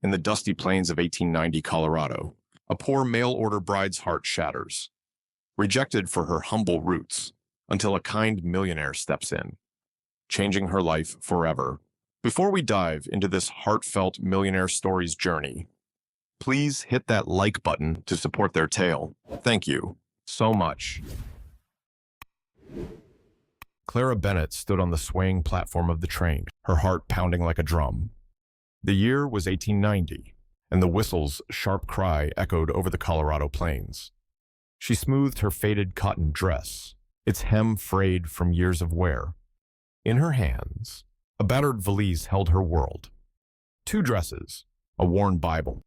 In the dusty plains of 1890 Colorado, a poor mail-order bride's heart shatters, rejected for her humble roots, until a kind millionaire steps in, changing her life forever. Before we dive into this heartfelt millionaire story's journey, please hit that like button to support their tale. Thank you so much. Clara Bennett stood on the swaying platform of the train, her heart pounding like a drum. The year was 1890, and the whistle's sharp cry echoed over the Colorado plains. She smoothed her faded cotton dress, its hem frayed from years of wear. In her hands, a battered valise held her world. 2 dresses, a worn Bible,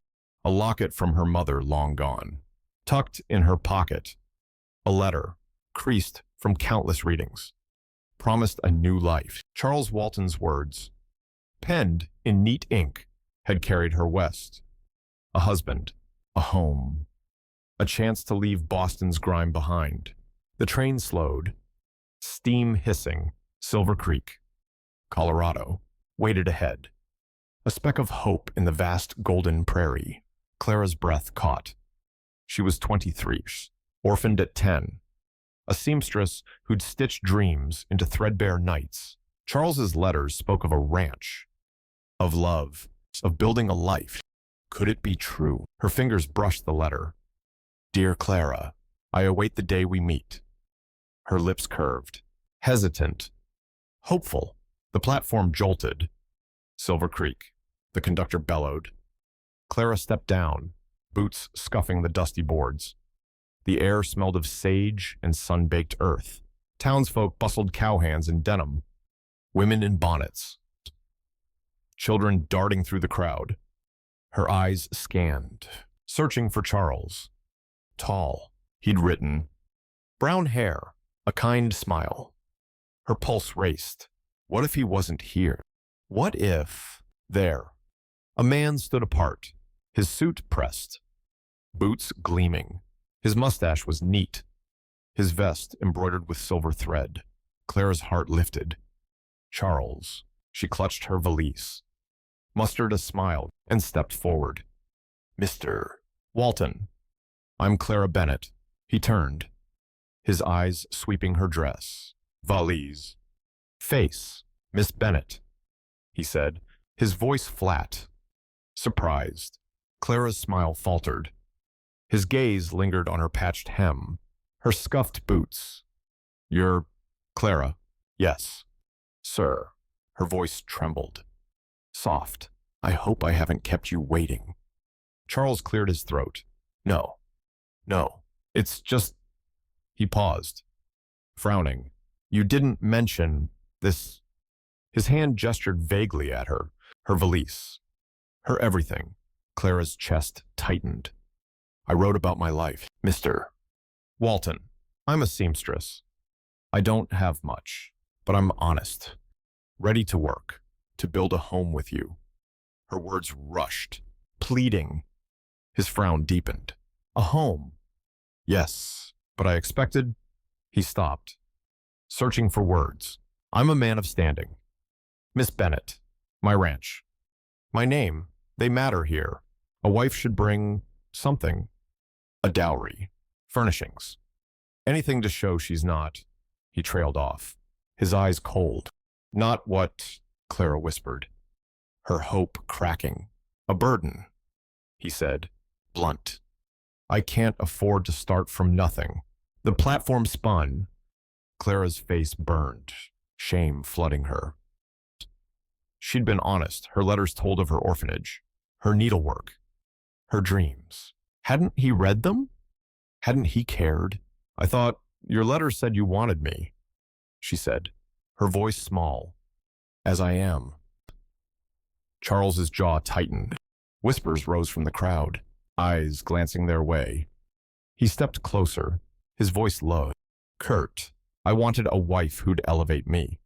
a locket from her mother long gone. Tucked in her pocket, a letter, creased from countless readings, promised a new life. Charles Walton's words, penned in neat ink, had carried her west. A husband, a home, a chance to leave Boston's grime behind. The train slowed, steam hissing. Silver Creek, Colorado, waited ahead. A speck of hope in the vast golden prairie. Clara's breath caught. She was 23, orphaned at 10, a seamstress who'd stitched dreams into threadbare nights. Charles's letters spoke of a ranch, of love, of building a life. Could it be true? Her fingers brushed the letter. Dear Clara, I await the day we meet. Her lips curved, hesitant, hopeful. The platform jolted. Silver Creek, the conductor bellowed. Clara stepped down, boots scuffing the dusty boards. The air smelled of sage and sun-baked earth. Townsfolk bustled cowhands in denim, women in bonnets, children darting through the crowd. Her eyes scanned, searching for Charles. Tall, he'd written. Brown hair, a kind smile. Her pulse raced. What if he wasn't here? What if... There. A man stood apart, his suit pressed, boots gleaming. His mustache was neat, his vest embroidered with silver thread. Clara's heart lifted. Charles. She clutched her valise, mustered a smile, and stepped forward. Mr. Walton. I'm Clara Bennett. He turned, his eyes sweeping her dress. Valise. Face. Miss Bennett, he said, his voice flat, surprised. Clara's smile faltered. His gaze lingered on her patched hem, her scuffed boots. You're Clara? Yes. Sir. Her voice trembled. Soft. I hope I haven't kept you waiting. Charles cleared his throat. No. It's just... He paused, frowning. You didn't mention this... His hand gestured vaguely at her valise, her everything. Clara's chest tightened. I wrote about my life. Mr. Walton, I'm a seamstress. I don't have much, but I'm honest. Ready to work, to build a home with you. Her words rushed, pleading. His frown deepened. A home. Yes, but I expected... He stopped, searching for words. I'm a man of standing. Miss Bennett, my ranch. My name, they matter here. A wife should bring something. A dowry. Furnishings. Anything to show she's not. He trailed off, his eyes cold. Not what, Clara whispered, her hope cracking. A burden, he said, blunt. I can't afford to start from nothing. The platform spun. Clara's face burned, shame flooding her. She'd been honest. Her letters told of her orphanage, her needlework, her dreams. Hadn't he read them? Hadn't he cared? I thought, your letter said you wanted me, she said, her voice small. As I am. Charles's jaw tightened. Whispers rose from the crowd, eyes glancing their way. He stepped closer, his voice low. Curt, I wanted a wife who'd elevate me,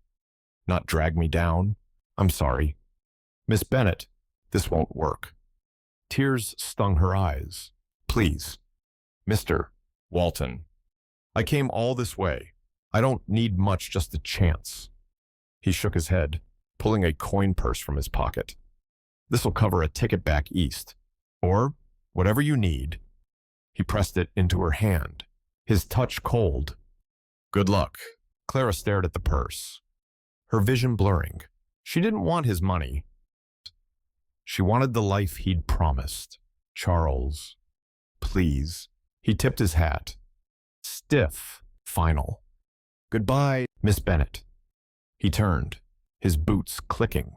not drag me down. I'm sorry. Miss Bennett, this won't work. Tears stung her eyes. Please. Mr. Walton, I came all this way. I don't need much, just a chance. He shook his head, pulling a coin purse from his pocket. This'll cover a ticket back east. Or whatever you need. He pressed it into her hand, his touch cold. Good luck. Clara stared at the purse, her vision blurring. She didn't want his money. She wanted the life he'd promised. Charles, please. He tipped his hat. Stiff, final. Goodbye, Miss Bennett. He turned, his boots clicking,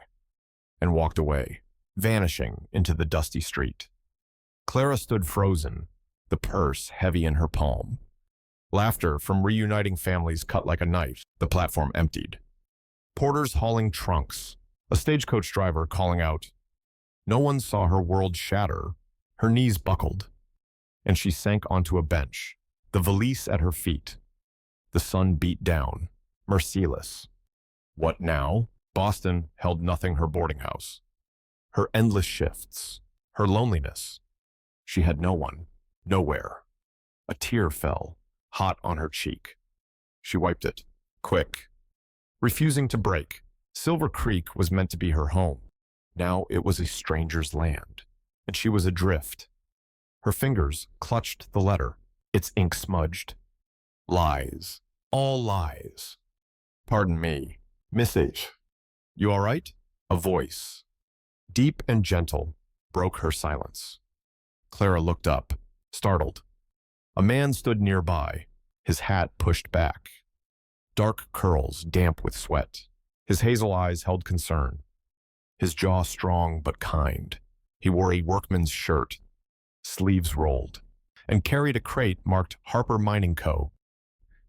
and walked away, vanishing into the dusty street. Clara stood frozen, the purse heavy in her palm. Laughter from reuniting families cut like a knife. The platform emptied. Porters hauling trunks, a stagecoach driver calling out. No one saw her world shatter. Her knees buckled, and she sank onto a bench, the valise at her feet. The sun beat down, merciless. What now? Boston held nothing her boarding house. Her endless shifts, her loneliness. She had no one, nowhere. A tear fell, hot on her cheek. She wiped it, quick. Refusing to break, Silver Creek was meant to be her home. Now it was a stranger's land, and she was adrift. Her fingers clutched the letter, its ink smudged. Lies, all lies. Pardon me, Miss H. You all right? A voice, deep and gentle, broke her silence. Clara looked up, startled. A man stood nearby, his hat pushed back. Dark curls damp with sweat. His hazel eyes held concern. His jaw strong but kind. He wore a workman's shirt, sleeves rolled, and carried a crate marked Harper Mining Co.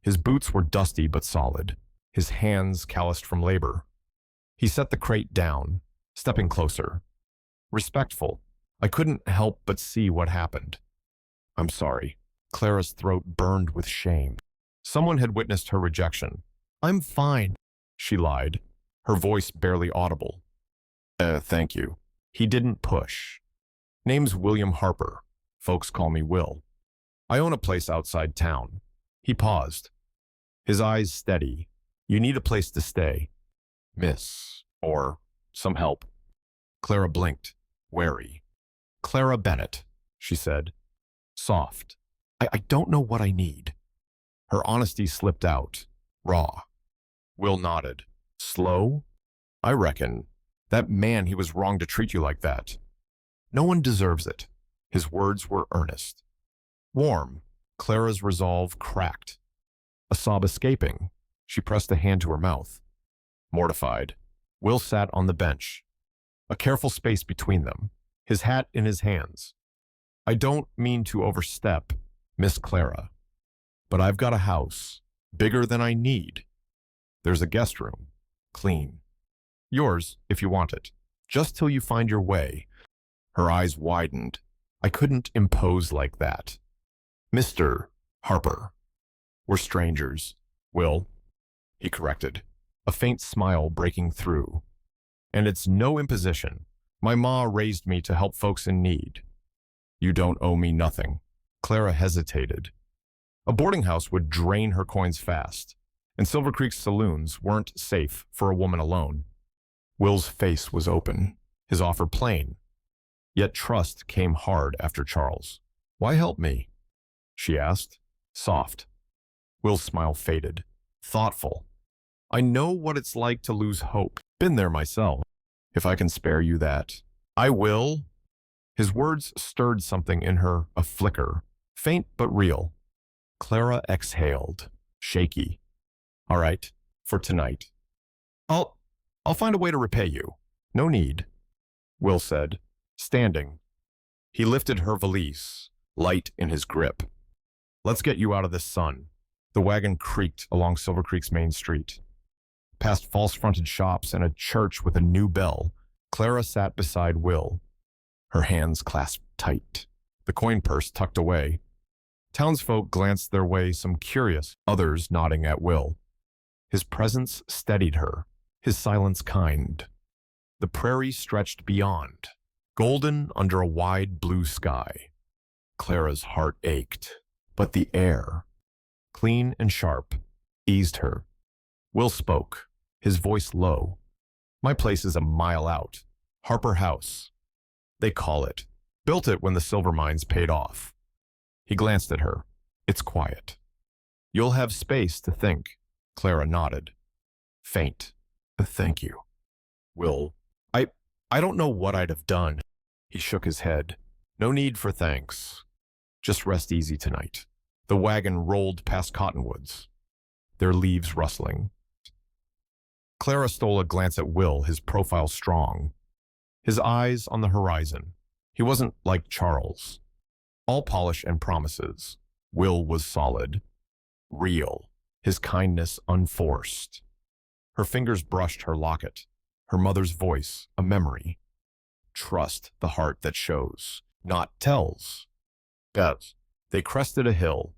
His boots were dusty but solid, his hands calloused from labor. He set the crate down, stepping closer. Respectful, I couldn't help but see what happened. I'm sorry. Clara's throat burned with shame. Someone had witnessed her rejection. I'm fine, she lied, her voice barely audible. Thank you. He didn't push. Name's William Harper. Folks call me Will. I own a place outside town. He paused, his eyes steady. You need a place to stay. Miss, or some help. Clara blinked, wary. Clara Bennett, she said, soft. I don't know what I need. Her honesty slipped out, raw. Will nodded. Slow? I reckon. That man, he was wrong to treat you like that. No one deserves it. His words were earnest. Warm, Clara's resolve cracked. A sob escaping, she pressed a hand to her mouth. Mortified, Will sat on the bench, a careful space between them, his hat in his hands. I don't mean to overstep, Miss Clara, but I've got a house, bigger than I need. There's a guest room, clean. Yours, if you want it, just till you find your way. Her eyes widened. I couldn't impose like that. Mr. Harper. We're strangers, Will, he corrected, a faint smile breaking through. And it's no imposition. My ma raised me to help folks in need. You don't owe me nothing. Clara hesitated. A boarding house would drain her coins fast, and Silver Creek's saloons weren't safe for a woman alone. Will's face was open, his offer plain. Yet trust came hard after Charles. Why help me? She asked, soft. Will's smile faded, thoughtful. I know what it's like to lose hope. Been there myself. If I can spare you that, I will. His words stirred something in her, a flicker, faint but real. Clara exhaled, shaky. All right, for tonight. I'll find a way to repay you. No need, Will said, standing. He lifted her valise, light in his grip. Let's get you out of this sun. The wagon creaked along Silver Creek's main street. Past false-fronted shops and a church with a new bell, Clara sat beside Will, her hands clasped tight, the coin purse tucked away. Townsfolk glanced their way, some curious, others nodding at Will. His presence steadied her, his silence kind. The prairie stretched beyond, golden under a wide blue sky. Clara's heart ached, but the air, clean and sharp, eased her. Will spoke, his voice low. My place is a mile out. Harper House. They call it. Built it when the silver mines paid off. He glanced at her. It's quiet. You'll have space to think. Clara nodded. Faint. Thank you. Will. I don't know what I'd have done. He shook his head. No need for thanks. Just rest easy tonight. The wagon rolled past cottonwoods, their leaves rustling. Clara stole a glance at Will, his profile strong, his eyes on the horizon. He wasn't like Charles. All polish and promises. Will was solid, real, his kindness unforced. Her fingers brushed her locket, her mother's voice, a memory. Trust the heart that shows, not tells. Yes. They crested a hill,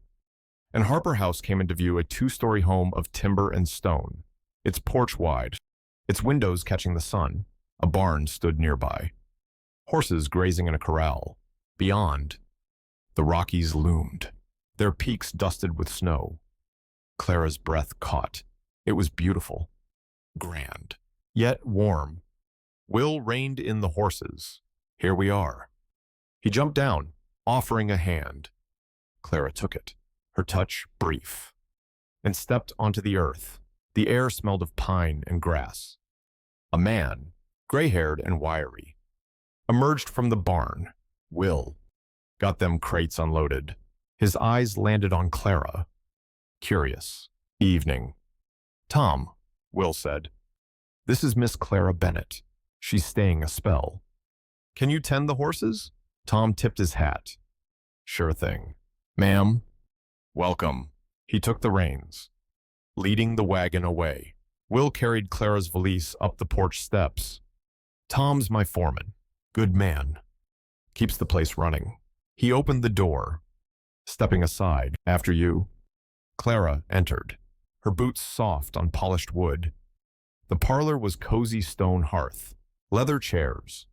and Harper House came into view, a two-story home of timber and stone, its porch wide, its windows catching the sun. A barn stood nearby. Horses grazing in a corral. Beyond, the Rockies loomed, their peaks dusted with snow. Clara's breath caught. It was beautiful, grand, yet warm. Will reined in the horses. Here we are. He jumped down, offering a hand. Clara took it, her touch brief, and stepped onto the earth. The air smelled of pine and grass. A man, gray-haired and wiry, emerged from the barn. Will got them crates unloaded. His eyes landed on Clara. Curious. Evening. Tom, Will said. This is Miss Clara Bennett. She's staying a spell. Can you tend the horses? Tom tipped his hat. Sure thing. Ma'am, welcome. He took the reins, leading the wagon away. Will carried Clara's valise up the porch steps. Tom's my foreman. Good man. Keeps the place running. He opened the door, stepping aside. After you. Clara entered, her boots soft on polished wood. The parlor was cozy stone hearth, leather chairs,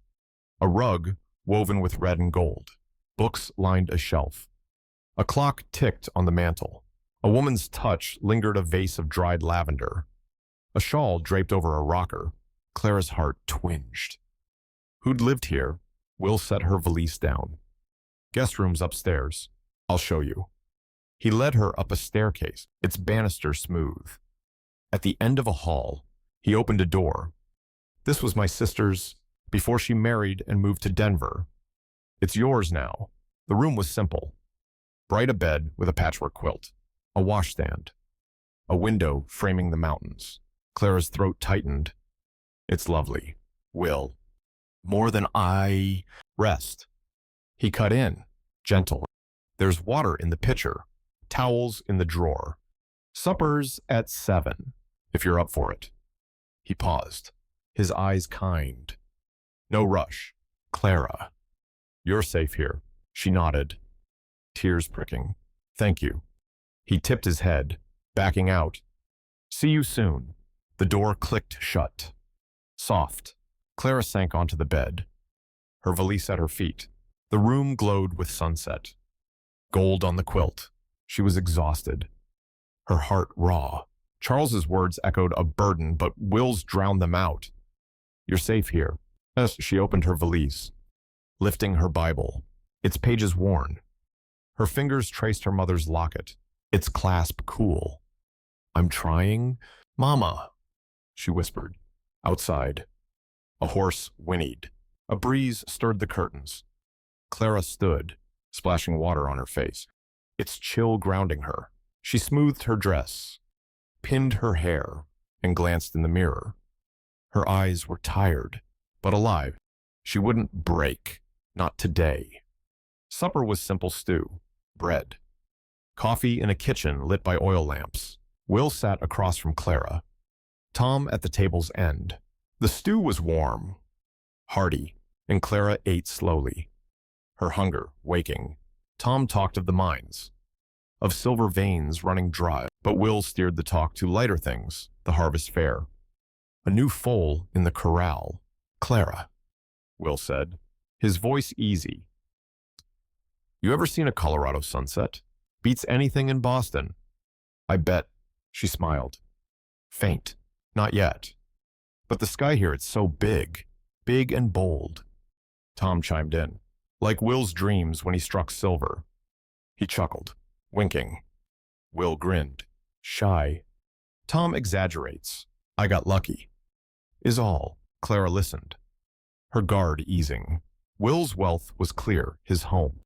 a rug woven with red and gold. Books lined a shelf. A clock ticked on the mantel. A woman's touch lingered a vase of dried lavender. A shawl draped over a rocker. Clara's heart twinged. Who'd lived here? Will set her valise down. Guest room's upstairs. I'll show you. He led her up a staircase, its banister smooth. At the end of a hall, he opened a door. This was my sister's before she married and moved to Denver. It's yours now. The room was simple. Bright a bed with a patchwork quilt, a washstand, a window framing the mountains. Clara's throat tightened. It's lovely. Will. More than I. Rest. He cut in, gentle. There's water in the pitcher, towels in the drawer. Supper's at 7, if you're up for it. He paused, his eyes kind. No rush. Clara. You're safe here. She nodded, tears pricking. Thank you. He tipped his head, backing out. See you soon. The door clicked shut. Soft. Clara sank onto the bed, her valise at her feet. The room glowed with sunset. Gold on the quilt. She was exhausted, her heart raw. Charles's words echoed a burden, but Will's drowned them out. You're safe here. As she opened her valise, lifting her Bible, its pages worn. Her fingers traced her mother's locket, its clasp cool. I'm trying. Mama, she whispered. Outside, a horse whinnied. A breeze stirred the curtains. Clara stood, splashing water on her face, its chill grounding her. She smoothed her dress, pinned her hair, and glanced in the mirror. Her eyes were tired, but alive. She wouldn't break, not today. Supper was simple stew, bread, coffee in a kitchen lit by oil lamps. Will sat across from Clara, Tom at the table's end. The stew was warm, hearty, and Clara ate slowly, her hunger waking. Tom talked of the mines, of silver veins running dry, but Will steered the talk to lighter things, the harvest fair. A new foal in the corral. Clara, Will said, his voice easy. You ever seen a Colorado sunset? Beats anything in Boston. I bet, she smiled. Faint, not yet. But the sky here, it's so big and bold. Tom chimed in. Like Will's dreams when he struck silver. He chuckled, winking. Will grinned. Shy. Tom exaggerates. I got lucky. Is all. Clara listened, her guard easing. Will's wealth was clear, his home,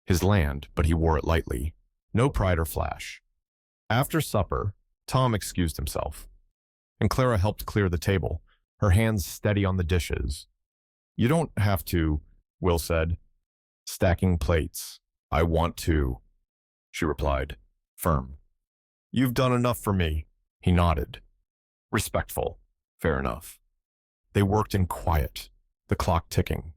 his land, but he wore it lightly. No pride or flash. After supper, Tom excused himself, and Clara helped clear the table, her hands steady on the dishes. You don't have to, Will said, stacking plates. I want to, she replied, firm. You've done enough for me, he nodded. Respectful, fair enough. They worked in quiet, the clock ticking.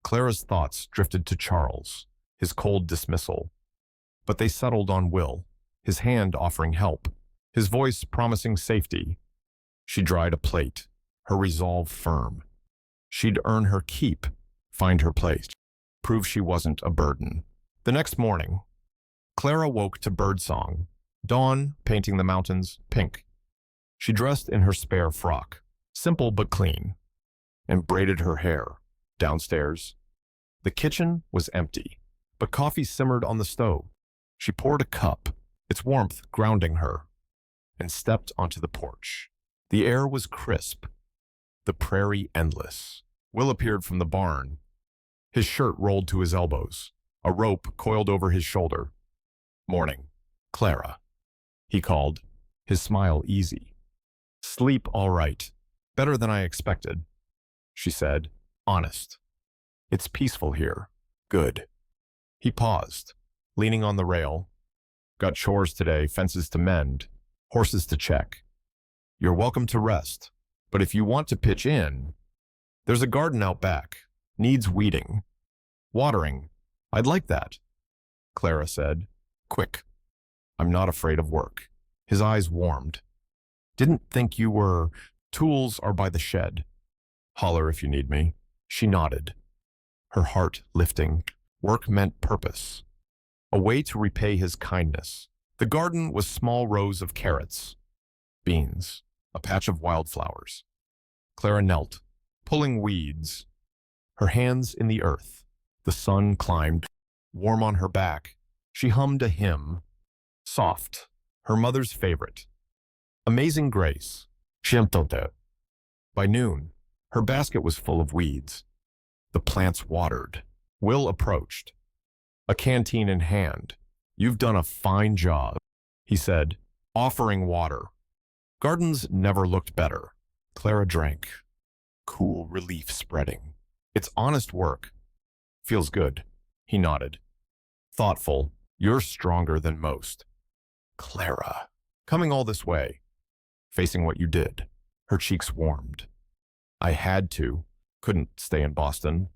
Clara's thoughts drifted to Charles, his cold dismissal. But they settled on Will, his hand offering help, his voice promising safety. She dried a plate, her resolve firm. She'd earn her keep, find her place, prove she wasn't a burden. The next morning, Clara woke to birdsong, dawn painting the mountains pink. She dressed in her spare frock, simple but clean, and braided her hair. Downstairs, the kitchen was empty, but coffee simmered on the stove. She poured a cup, its warmth grounding her, and stepped onto the porch. The air was crisp, the prairie endless. Will appeared from the barn, his shirt rolled to his elbows, a rope coiled over his shoulder. Morning, Clara, he called, his smile easy. Sleep all right, better than I expected, she said, honest. It's peaceful here. Good. He paused, leaning on the rail. Got chores today, fences to mend, horses to check. You're welcome to rest, but if you want to pitch in, there's a garden out back, needs weeding. Watering, I'd like that, Clara said. Quick. I'm not afraid of work. His eyes warmed. Didn't think you were. Tools are by the shed. Holler if you need me. She nodded, her heart lifting. Work meant purpose, a way to repay his kindness. The garden was small rows of carrots, beans, a patch of wildflowers. Clara knelt, pulling weeds, her hands in the earth. The sun climbed, warm on her back. She hummed a hymn, soft, her mother's favorite. Amazing Grace. By noon, her basket was full of weeds. The plants watered. Will approached, a canteen in hand. You've done a fine job, he said, offering water. Gardens never looked better. Clara drank, cool relief spreading. It's honest work. Feels good, he nodded. Thoughtful, you're stronger than most. Clara, coming all this way, facing what you did. Her cheeks warmed. I had to, couldn't stay in Boston.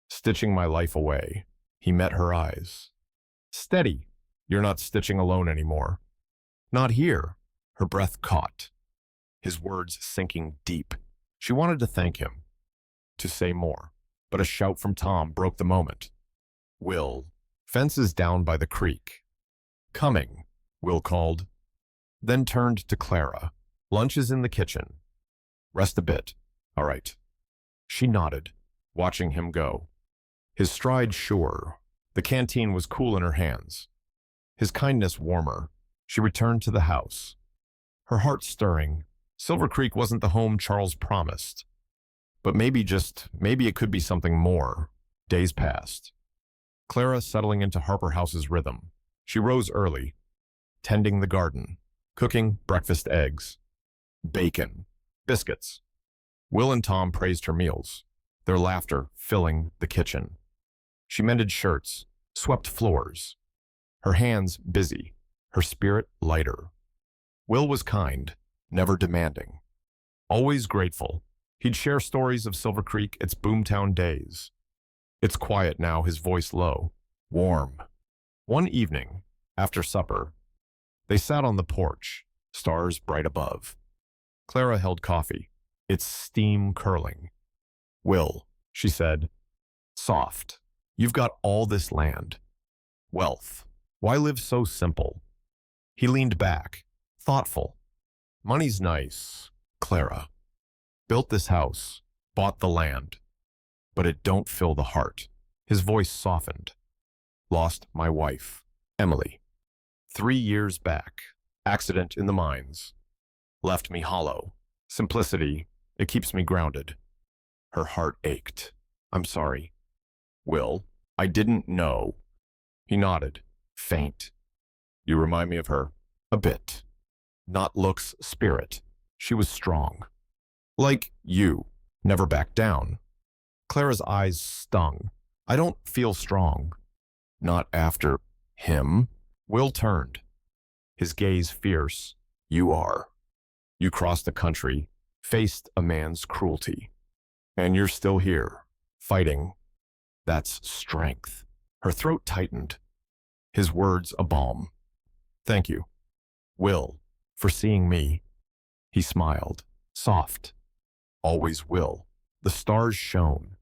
Stitching my life away. He met her eyes. Steady, you're not stitching alone anymore. Not here, her breath caught, his words sinking deep. She wanted to thank him, to say more, but a shout from Tom broke the moment. Will, fences down by the creek. Coming, Will called, then turned to Clara. Lunch is in the kitchen. Rest a bit. All right. She nodded, watching him go. His stride sure. The canteen was cool in her hands. His kindness warmer. She returned to the house, her heart stirring. Silver Creek wasn't the home Charles promised. But maybe it could be something more. Days passed. Clara settling into Harper House's rhythm. She rose early, tending the garden, cooking breakfast eggs, bacon, biscuits. Will and Tom praised her meals, their laughter filling the kitchen. She mended shirts, swept floors, her hands busy, her spirit lighter. Will was kind, never demanding, always grateful. He'd share stories of Silver Creek, its boomtown days. It's quiet now, his voice low, warm. One evening, after supper, they sat on the porch, stars bright above. Clara held coffee, its steam curling. Will, she said, soft, you've got all this land. Wealth, why live so simple? He leaned back, thoughtful. Money's nice, Clara. Built this house, bought the land. but it don't fill the heart. His voice softened. Lost my wife, Emily. 3 years back. Accident in the mines. Left me hollow. Simplicity, it keeps me grounded. Her heart ached. I'm sorry. Will, I didn't know. He nodded. Faint. You remind me of her. A bit. Not looks, spirit. She was strong. Like you. Never backed down. Clara's eyes stung. I don't feel strong. Not after him. Will turned. His gaze fierce. You are. You crossed the country, faced a man's cruelty. And you're still here, fighting. That's strength. Her throat tightened. His words a balm. Thank you, Will, for seeing me. He smiled, soft. Always will. The stars shone.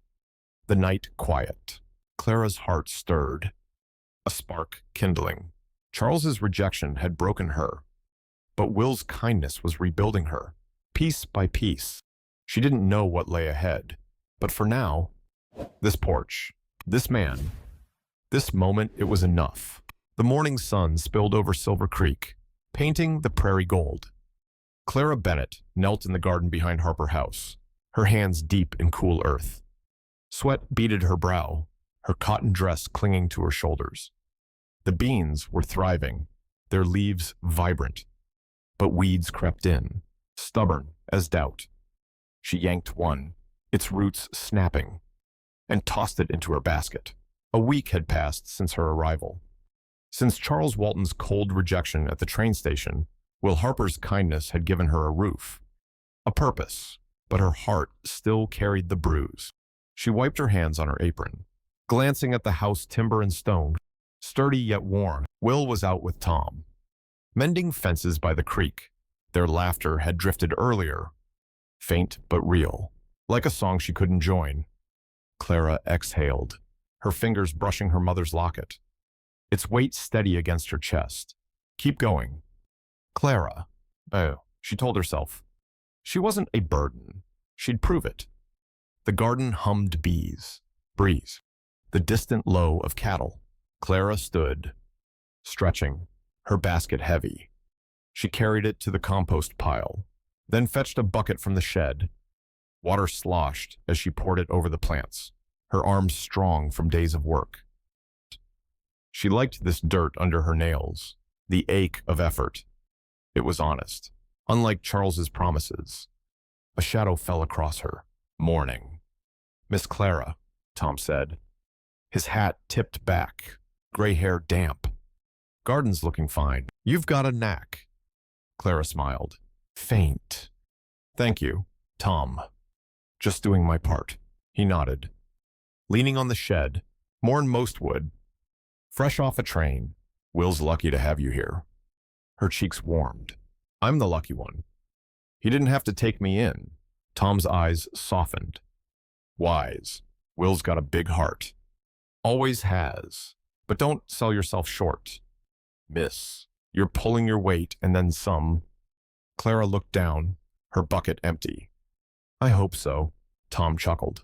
The night quiet. Clara's heart stirred. A spark kindling. Charles's rejection had broken her, but Will's kindness was rebuilding her, piece by piece. She didn't know what lay ahead, but for now, this porch, this man, this moment, it was enough. The morning sun spilled over Silver Creek, painting the prairie gold. Clara Bennett knelt in the garden behind Harper House, her hands deep in cool earth. Sweat beaded her brow, her cotton dress clinging to her shoulders. The beans were thriving, their leaves vibrant, but weeds crept in, stubborn as doubt. She yanked one, its roots snapping, and tossed it into her basket. A week had passed since her arrival. Since Charles Walton's cold rejection at the train station, Will Harper's kindness had given her a roof, a purpose, but her heart still carried the bruise. She wiped her hands on her apron, glancing at the house timber and stone, sturdy yet worn. Will was out with Tom, mending fences by the creek. Their laughter had drifted earlier, faint but real, like a song she couldn't join. Clara exhaled, her fingers brushing her mother's locket, its weight steady against her chest. Keep going. Clara. Oh, she told herself. She wasn't a burden. She'd prove it. The garden hummed bees, breeze, the distant low of cattle. Clara stood, stretching, her basket heavy. She carried it to the compost pile, then fetched a bucket from the shed. Water sloshed as she poured it over the plants, her arms strong from days of work. She liked this dirt under her nails, the ache of effort. It was honest, unlike Charles's promises. A shadow fell across her, mourning. Miss Clara, Tom said. His hat tipped back, gray hair damp. Garden's looking fine. You've got a knack. Clara smiled. Faint. Thank you, Tom. Just doing my part. He nodded. Leaning on the shed, more than most would. Fresh off a train. Will's lucky to have you here. Her cheeks warmed. I'm the lucky one. He didn't have to take me in. Tom's eyes softened. Wise. Will's got a big heart. Always has. But don't sell yourself short. Miss, you're pulling your weight and then some. Clara looked down, her bucket empty. I hope so, Tom chuckled.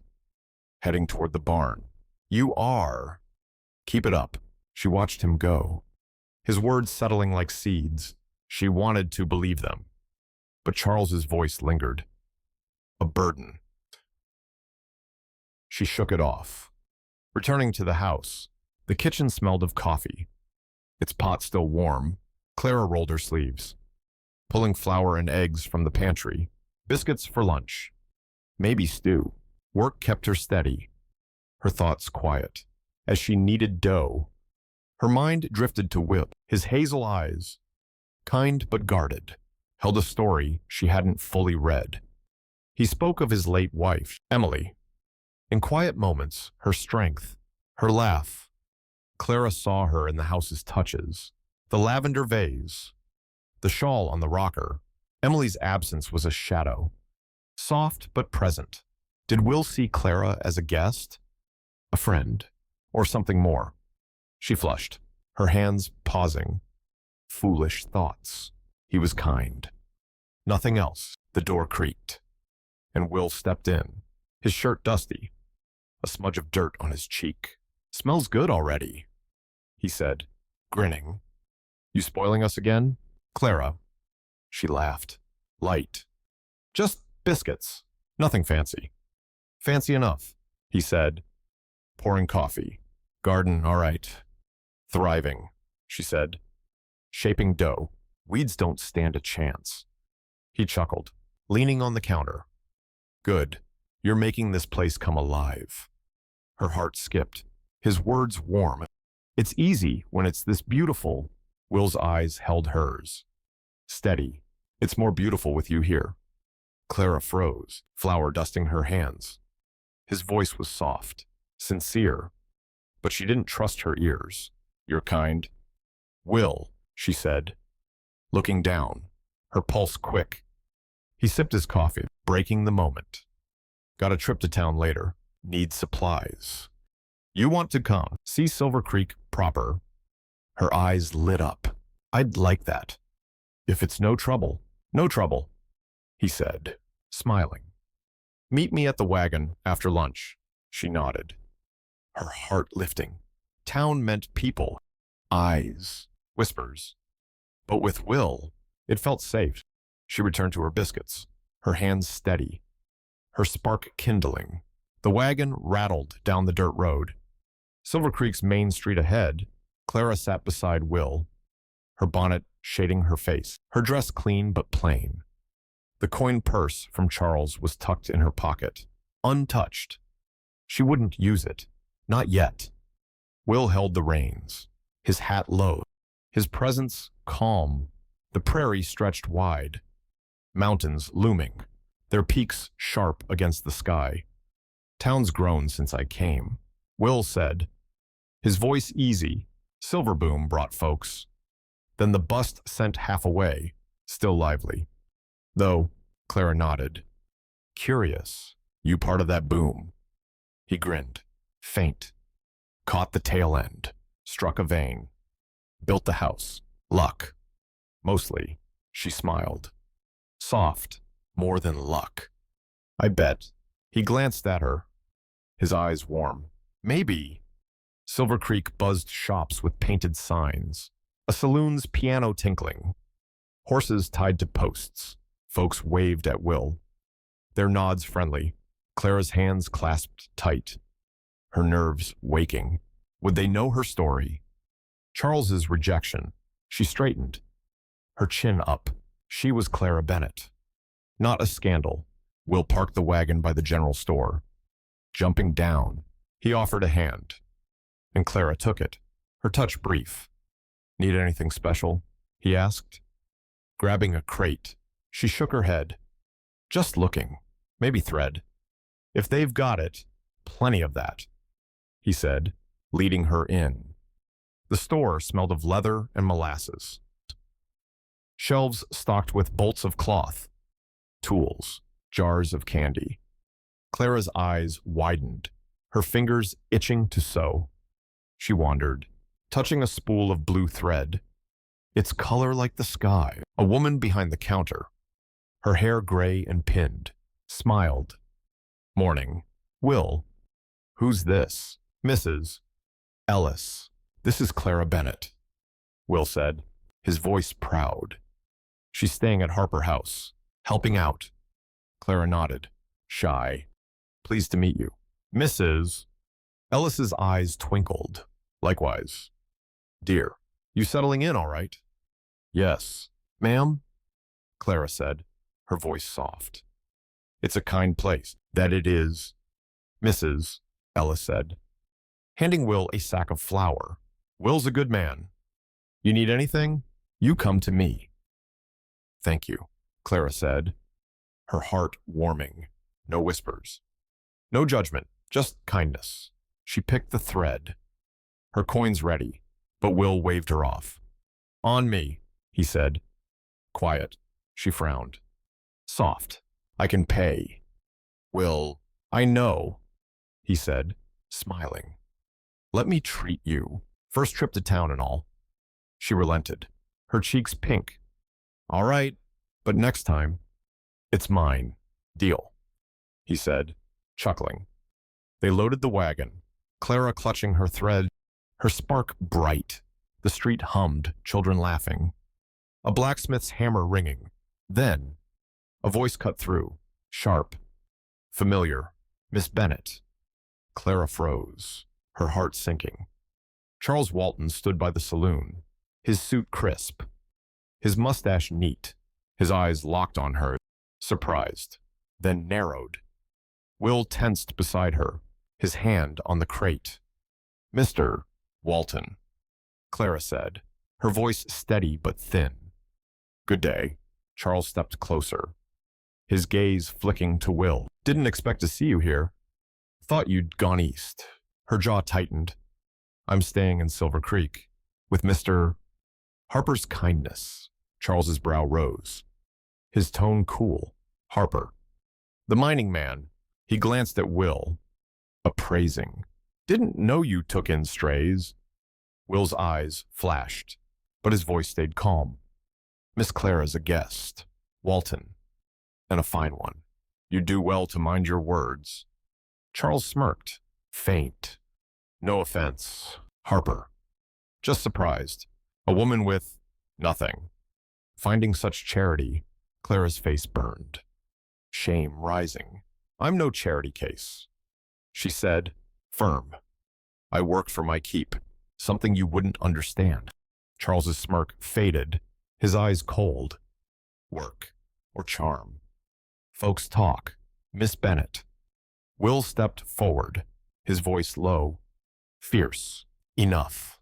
Heading toward the barn. You are. Keep it up. She watched him go, his words settling like seeds. She wanted to believe them. But Charles's voice lingered. A burden. She shook it off. Returning to the house, the kitchen smelled of coffee. Its pot still warm, Clara rolled her sleeves, pulling flour and eggs from the pantry, biscuits for lunch, maybe stew. Work kept her steady, her thoughts quiet. As she kneaded dough, her mind drifted to Will. His hazel eyes, kind but guarded, held a story she hadn't fully read. He spoke of his late wife, Emily. In quiet moments, her strength, her laugh. Clara saw her in the house's touches, the lavender vase, the shawl on the rocker. Emily's absence was a shadow, soft but present. Did Will see Clara as a guest, a friend, or something more? She flushed, her hands pausing. Foolish thoughts. He was kind. Nothing else. The door creaked, and Will stepped in, his shirt dusty, a smudge of dirt on his cheek. Smells good already, he said, grinning. You spoiling us again? Clara. She laughed. Light. Just biscuits. Nothing fancy. Fancy enough, he said, pouring coffee. Garden, all right. Thriving, she said. Shaping dough. Weeds don't stand a chance. He chuckled, leaning on the counter. Good. You're making this place come alive. Her heart skipped, his words warm. It's easy when it's this beautiful. Will's eyes held hers. Steady. It's more beautiful with you here. Clara froze, flour dusting her hands. His voice was soft, sincere, but she didn't trust her ears. You're kind. Will, she said, looking down, her pulse quick. He sipped his coffee, breaking the moment. Got a trip to town later. Need supplies. You want to come see Silver Creek proper? Her eyes lit up. I'd like that. If it's no trouble, he said, smiling. Meet me at the wagon after lunch, she nodded. Her heart lifting. Town meant people, eyes, whispers. But with Will, it felt safe. She returned to her biscuits, her hands steady, her spark kindling. The wagon rattled down the dirt road. Silver Creek's main street ahead, Clara sat beside Will, her bonnet shading her face, her dress clean but plain. The coin purse from Charles was tucked in her pocket, untouched. She wouldn't use it, not yet. Will held the reins, his hat low, his presence calm. The prairie stretched wide, mountains looming, their peaks sharp against the sky. Town's grown since I came, Will said, his voice easy. Silverboom brought folks. Then the bust sent half away, still lively. Though, Clara nodded. Curious, you part of that boom. He grinned, faint. Caught the tail end, struck a vein. Built the house, luck. Mostly, she smiled. Soft, more than luck. I bet. He glanced at her, his eyes warm. Maybe. Silver Creek buzzed shops with painted signs, a saloon's piano tinkling, horses tied to posts. Folks waved at Will, their nods friendly, Clara's hands clasped tight, her nerves waking. Would they know her story? Charles's rejection. She straightened, her chin up. She was Clara Bennett. Not a scandal. Will parked the wagon by the general store. Jumping down, he offered a hand, and Clara took it, her touch brief. Need anything special? He asked. Grabbing a crate, she shook her head. Just looking, maybe thread. If they've got it, plenty of that, he said, leading her in. The store smelled of leather and molasses. Shelves stocked with bolts of cloth, tools, jars of candy. Clara's eyes widened, her fingers itching to sew. She wandered, touching a spool of blue thread. Its color like the sky. A woman behind the counter, her hair gray and pinned, smiled. Morning. Will. Who's this? Mrs. Ellis. This is Clara Bennett, Will said, his voice proud. She's staying at Harper House, helping out. Clara nodded, shy. Pleased to meet you. Mrs. Ellis's eyes twinkled. Likewise. Dear, you settling in all right? Yes. Ma'am? Clara said, her voice soft. It's a kind place. That it is. Mrs. Ellis said, handing Will a sack of flour. Will's a good man. You need anything? You come to me. Thank you, Clara said, her heart warming. No whispers. No judgment, just kindness. She picked the thread. Her coins ready, but Will waved her off. On me, he said. Quiet. She frowned. Soft. I can pay. Will, I know, he said, smiling. Let me treat you. First trip to town and all. She relented, her cheeks pink. All right, but next time, it's mine. Deal, he said, chuckling. They loaded the wagon, Clara clutching her thread, her spark bright. The street hummed, children laughing. A blacksmith's hammer ringing. Then, a voice cut through, sharp, familiar. Miss Bennett. Clara froze, her heart sinking. Charles Walton stood by the saloon, his suit crisp, his mustache neat, his eyes locked on her, surprised, then narrowed. Will tensed beside her, his hand on the crate. Mr. Walton, Clara said, her voice steady but thin. Good day. Charles stepped closer, his gaze flicking to Will. Didn't expect to see you here. Thought you'd gone east. Her jaw tightened. I'm staying in Silver Creek. With Mr. Harper's kindness. Charles's brow rose, his tone cool. Harper. The mining man. He glanced at Will, appraising. Didn't know you took in strays. Will's eyes flashed, but his voice stayed calm. Miss Clara's a guest. Walton. And a fine one. You do well to mind your words. Charles smirked, faint. No offense, Harper. Just surprised. A woman with nothing. Finding such charity, Clara's face burned. Shame rising. I'm no charity case. She said, firm. I work for my keep, something you wouldn't understand. Charles's smirk faded, his eyes cold. Work or charm. Folks talk. Miss Bennett. Will stepped forward, his voice low, fierce. Enough.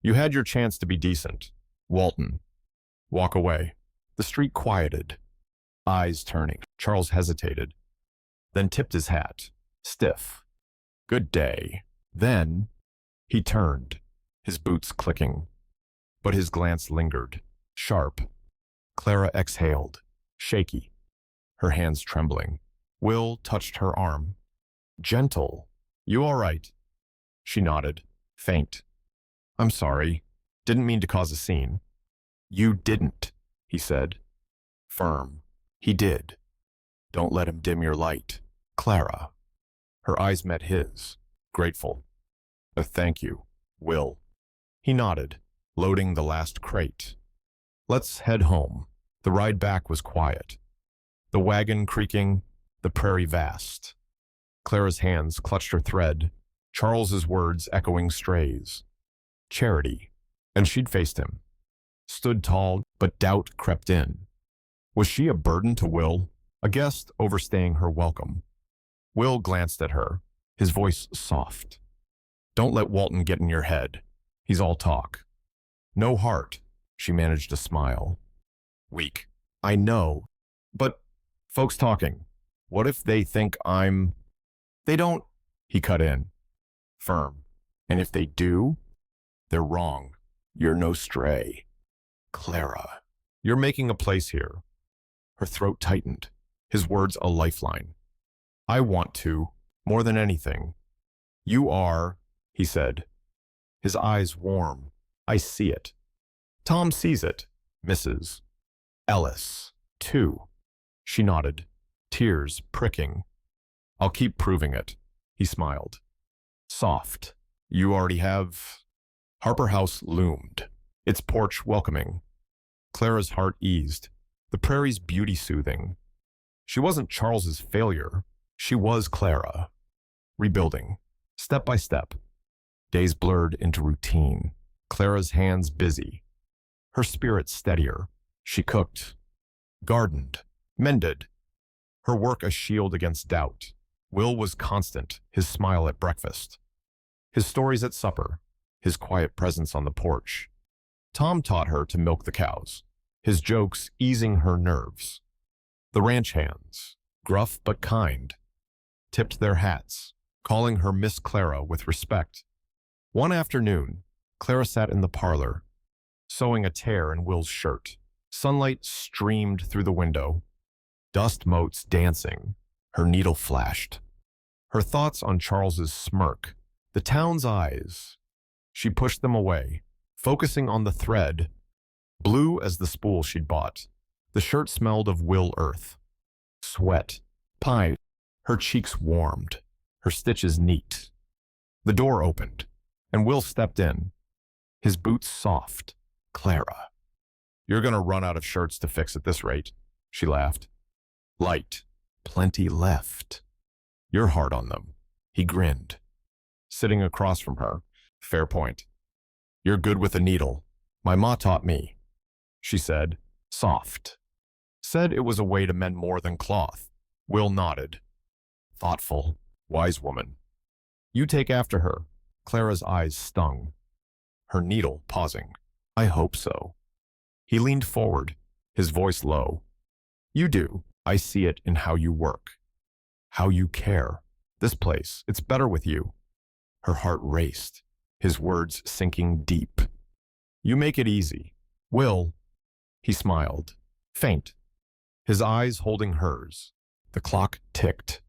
You had your chance to be decent. Walton. Walk away. The street quieted, eyes turning. Charles hesitated, then tipped his hat, stiff. Good day. Then he turned, his boots clicking, but his glance lingered, sharp. Clara exhaled, shaky, her hands trembling. Will touched her arm. Gentle. You all right? She nodded, faint. I'm sorry. Didn't mean to cause a scene. You didn't, he said. Firm. He did. Don't let him dim your light. Clara. Her eyes met his, grateful. Thank you, Will. He nodded, loading the last crate. Let's head home. The ride back was quiet. The wagon creaking, the prairie vast. Clara's hands clutched her thread, Charles's words echoing strays. Charity. And she'd faced him. Stood tall, but doubt crept in. Was she a burden to Will? A guest overstaying her welcome. Will glanced at her, his voice soft. Don't let Walton get in your head. He's all talk. No heart. She managed a smile. Weak. I know. But folks talking. What if they think I'm... They don't... He cut in. Firm. And if they do, they're wrong. You're no stray. Clara. You're making a place here. Her throat tightened, his words a lifeline. I want to, more than anything. You are, he said, his eyes warm. I see it. Tom sees it, Mrs. Ellis, too. She nodded, tears pricking. I'll keep proving it, he smiled. Soft. You already have... Harper House loomed, its porch welcoming. Clara's heart eased, the prairie's beauty soothing. She wasn't Charles's failure. She was Clara. Rebuilding, step by step. Days blurred into routine. Clara's hands busy. Her spirit steadier. She cooked, gardened, mended. Her work a shield against doubt. Will was constant, his smile at breakfast. His stories at supper. His quiet presence on the porch. Tom taught her to milk the cows, his jokes easing her nerves. The ranch hands, gruff but kind, tipped their hats, calling her Miss Clara with respect. One afternoon, Clara sat in the parlor, sewing a tear in Will's shirt. Sunlight streamed through the window, dust motes dancing. Her needle flashed. Her thoughts on Charles's smirk, the town's eyes. She pushed them away, focusing on the thread, blue as the spool she'd bought. The shirt smelled of Will earth. Sweat, pine. Her cheeks warmed. her stitches neat. The door opened, and Will stepped in, his boots soft. Clara. You're gonna run out of shirts to fix at this rate, she laughed. Light. Plenty left. You're hard on them. He grinned. Sitting across from her. Fair point. You're good with a needle. My ma taught me. She said, soft. Said it was a way to mend more than cloth. Will nodded. Thoughtful, wise woman. You take after her. Clara's eyes stung. Her needle pausing. I hope so. He leaned forward, his voice low. You do. I see it in how you work. How you care. This place, it's better with you. Her heart raced, his words sinking deep. You make it easy. Will. He smiled. Faint. His eyes holding hers. The clock ticked.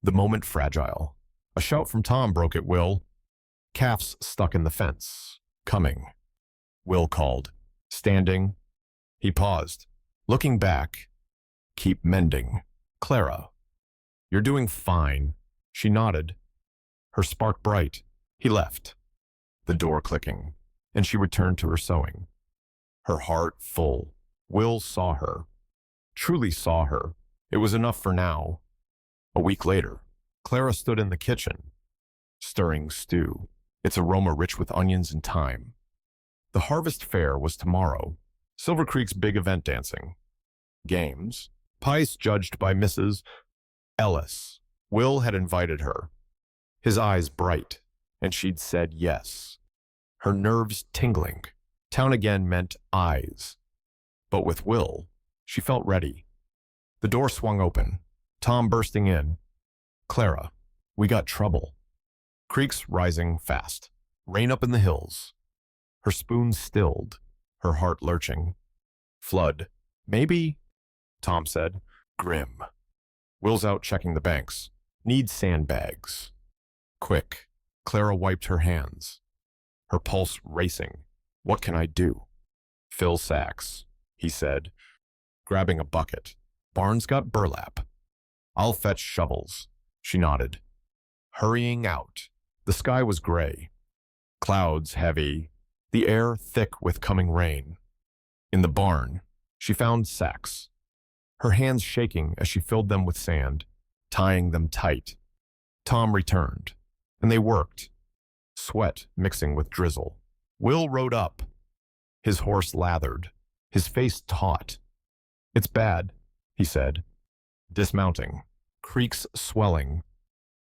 The moment fragile. A shout from Tom broke it, Will. Calves stuck in the fence. Coming. Will called. Standing. He paused. Looking back. Keep mending. Clara. You're doing fine. She nodded. Her spark bright. He left. The door clicking, and she returned to her sewing. Her heart full. Will saw her. Truly saw her. It was enough for now. A week later, Clara stood in the kitchen, stirring stew, its aroma rich with onions and thyme. The harvest fair was tomorrow. Silver Creek's big event dancing. Games. Pies judged by Mrs. Ellis. Will had invited her. His eyes bright, and she'd said yes. Her nerves tingling. Town again meant eyes. But with Will, she felt ready. The door swung open. Tom bursting in. Clara, we got trouble. Creeks rising fast. Rain up in the hills. Her spoon stilled, her heart lurching. Flood. Maybe, Tom said. Grim. Will's out checking the banks. Need sandbags. Quick. Clara wiped her hands. Her pulse racing. What can I do? Fill sacks, he said, grabbing a bucket. Barn's got burlap. I'll fetch shovels, she nodded. Hurrying out. The sky was gray. Clouds heavy. The air thick with coming rain. In the barn, she found sacks. Her hands shaking as she filled them with sand, tying them tight. Tom returned, and they worked, sweat mixing with drizzle. Will rode up, his horse lathered, his face taut. It's bad, he said, dismounting, creeks swelling.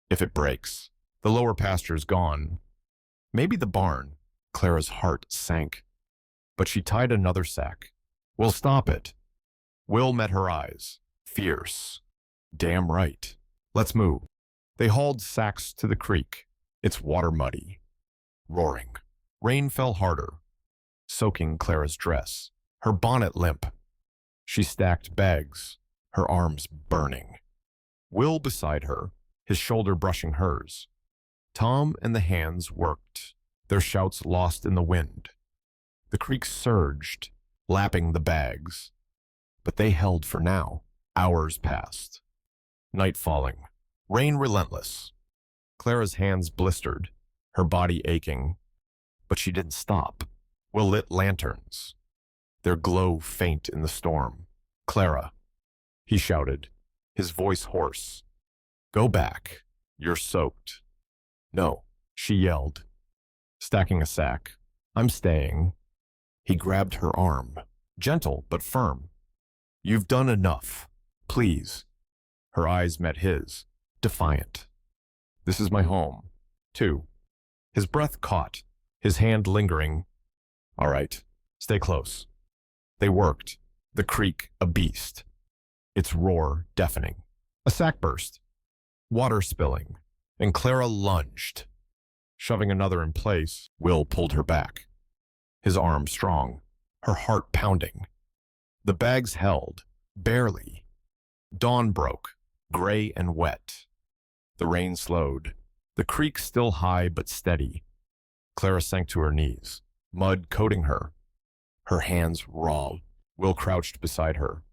If it breaks, the lower pasture's gone. Maybe the barn. Clara's heart sank, but she tied another sack. We'll stop it. Will met her eyes, fierce. Damn right. Let's move. They hauled sacks to the creek. Its water muddy, roaring. Rain fell harder, soaking Clara's dress, her bonnet limp. She stacked bags, her arms burning. Will beside her, his shoulder brushing hers. Tom and the hands worked, their shouts lost in the wind. The creek surged, lapping the bags. But they held for now. Hours passed. Night falling. Rain relentless. Clara's hands blistered, her body aching. But she didn't stop. Will lit lanterns, their glow faint in the storm. Clara, he shouted, his voice hoarse. Go back. You're soaked. No, she yelled, stacking a sack. I'm staying. He grabbed her arm, gentle but firm. You've done enough. Please. Her eyes met his, defiant. This is my home, too. His breath caught, his hand lingering. All right, stay close. They worked, the creek a beast, its roar deafening. A sack burst, water spilling, and Clara lunged. Shoving another in place, Will pulled her back. His arm strong, her heart pounding. The bags held, barely. Dawn broke, gray and wet. The rain slowed, the creek still high but steady. Clara sank to her knees, mud coating her. Her hands raw. Will crouched beside her.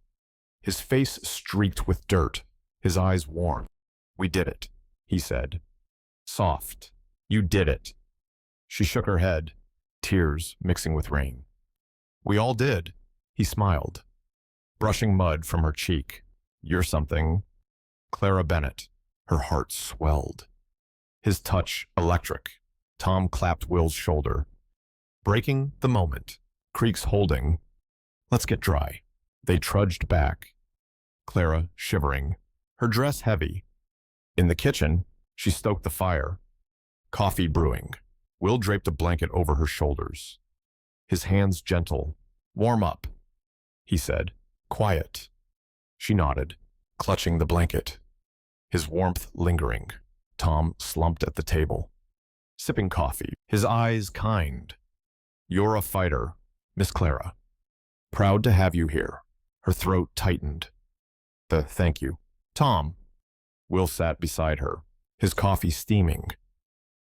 His face streaked with dirt, his eyes warm. We did it, he said. Soft. You did it. She shook her head, tears mixing with rain. We all did, he smiled, brushing mud from her cheek. You're something. Clara Bennett. Her heart swelled. His touch electric. Tom clapped Will's shoulder. Breaking the moment. Creaks holding. Let's get dry. They trudged back. Clara shivering, her dress heavy. In the kitchen, she stoked the fire. Coffee brewing. Will draped a blanket over her shoulders. His hands gentle. Warm up, he said. Quiet. She nodded, clutching the blanket. His warmth lingering. Tom slumped at the table, sipping coffee, his eyes kind. You're a fighter, Miss Clara. Proud to have you here. Her throat tightened. Thank you. Tom. Will sat beside her, his coffee steaming.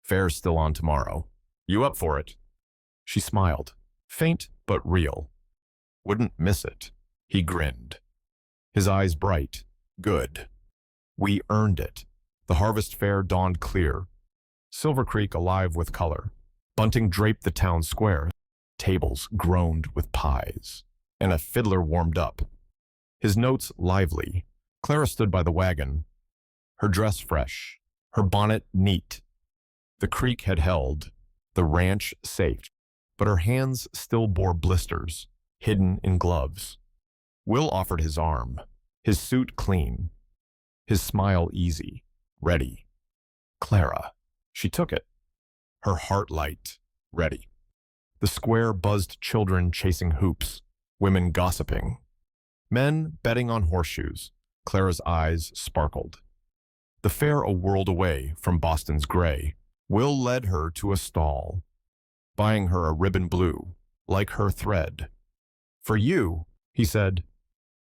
Fair's still on tomorrow. You up for it? She smiled, faint but real. Wouldn't miss it. He grinned, his eyes bright. Good. We earned it. The harvest fair dawned clear. Silver Creek alive with color. Bunting draped the town square. Tables groaned with pies. And a fiddler warmed up, his notes lively. Clara stood by the wagon, her dress fresh, her bonnet neat. The creek had held, the ranch safe, but her hands still bore blisters, hidden in gloves. Will offered his arm, his suit clean, his smile easy, ready. Clara. She took it, her heart light, ready. The square buzzed children chasing hoops, women gossiping, men betting on horseshoes. Clara's eyes sparkled. The fair a world away from Boston's gray. Will led her to a stall, buying her a ribbon blue, like her thread. For you, he said.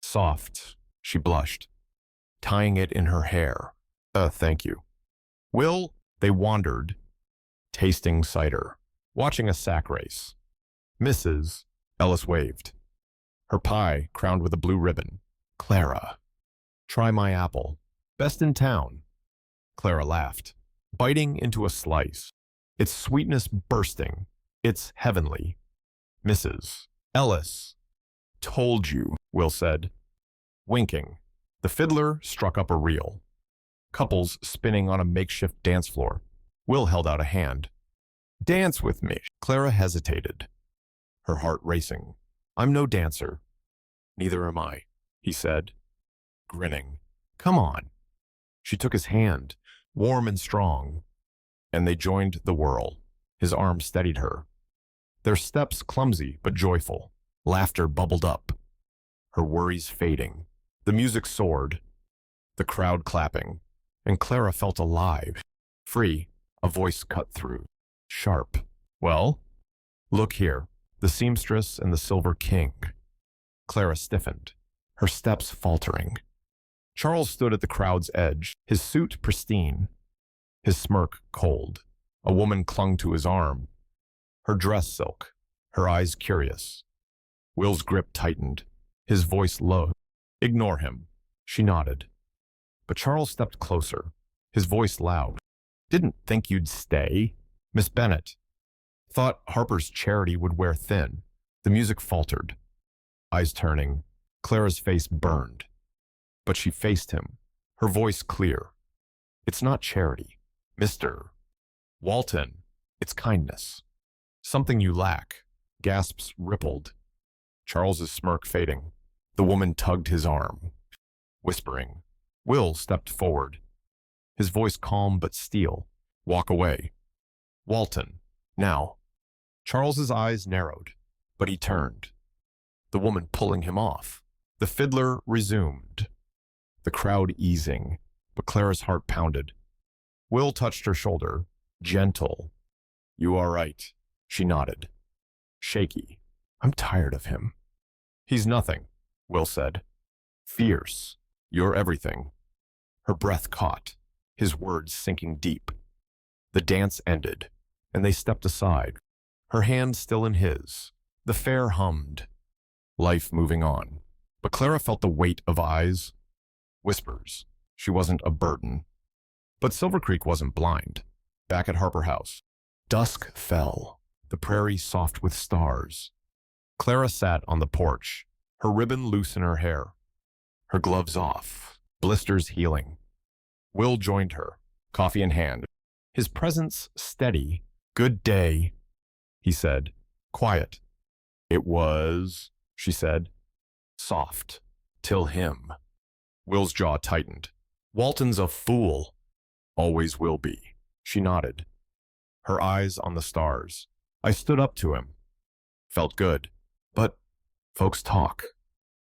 Soft, she blushed, tying it in her hair. Thank you. Will, they wandered, tasting cider, watching a sack race. Mrs. Ellis waved, her pie crowned with a blue ribbon. Clara. Try my apple. Best in town. Clara laughed, biting into a slice, its sweetness bursting. It's heavenly. Mrs. Ellis. Told you, Will said, winking. The fiddler struck up a reel. Couples spinning on a makeshift dance floor. Will held out a hand. Dance with me. Clara hesitated, her heart racing. I'm no dancer. Neither am I, he said, grinning. Come on. She took his hand, warm and strong, and they joined the whirl. His arm steadied her. Their steps clumsy but joyful. Laughter bubbled up, her worries fading. The music soared, the crowd clapping, and Clara felt alive, free. A voice cut through, sharp. Well? Look here, the seamstress and the silver king. Clara stiffened, her steps faltering. Charles stood at the crowd's edge, his suit pristine, his smirk cold. A woman clung to his arm, her dress silk, her eyes curious. Will's grip tightened, his voice low. Ignore him, she nodded. But Charles stepped closer, his voice loud. Didn't think you'd stay, Miss Bennett. Thought Harper's charity would wear thin. The music faltered, eyes turning. Clara's face burned. But she faced him, her voice clear. It's not charity, Mr. Walton. It's kindness. Something you lack. Gasps rippled. Charles's smirk fading. The woman tugged his arm, whispering. Will stepped forward, his voice calm but steel. Walk away. Walton. Now. Charles's eyes narrowed, but he turned. The woman pulling him off. The fiddler resumed, the crowd easing, but Clara's heart pounded. Will touched her shoulder, gentle. You are right, she nodded. Shaky. I'm tired of him. He's nothing, Will said. Fierce. You're everything. Her breath caught, his words sinking deep. The dance ended, and they stepped aside, her hand still in his. The fair hummed, life moving on. But Clara felt the weight of eyes, whispers. She wasn't a burden. But Silver Creek wasn't blind. Back at Harper House, dusk fell, the prairie soft with stars. Clara sat on the porch, her ribbon loose in her hair, her gloves off, blisters healing. Will joined her, coffee in hand, his presence steady. "Good day," he said, quiet. "It was," she said, soft, "till him." Will's jaw tightened. "Walton's a fool." "Always will be." She nodded, her eyes on the stars. "I stood up to him. Felt good. But folks talk.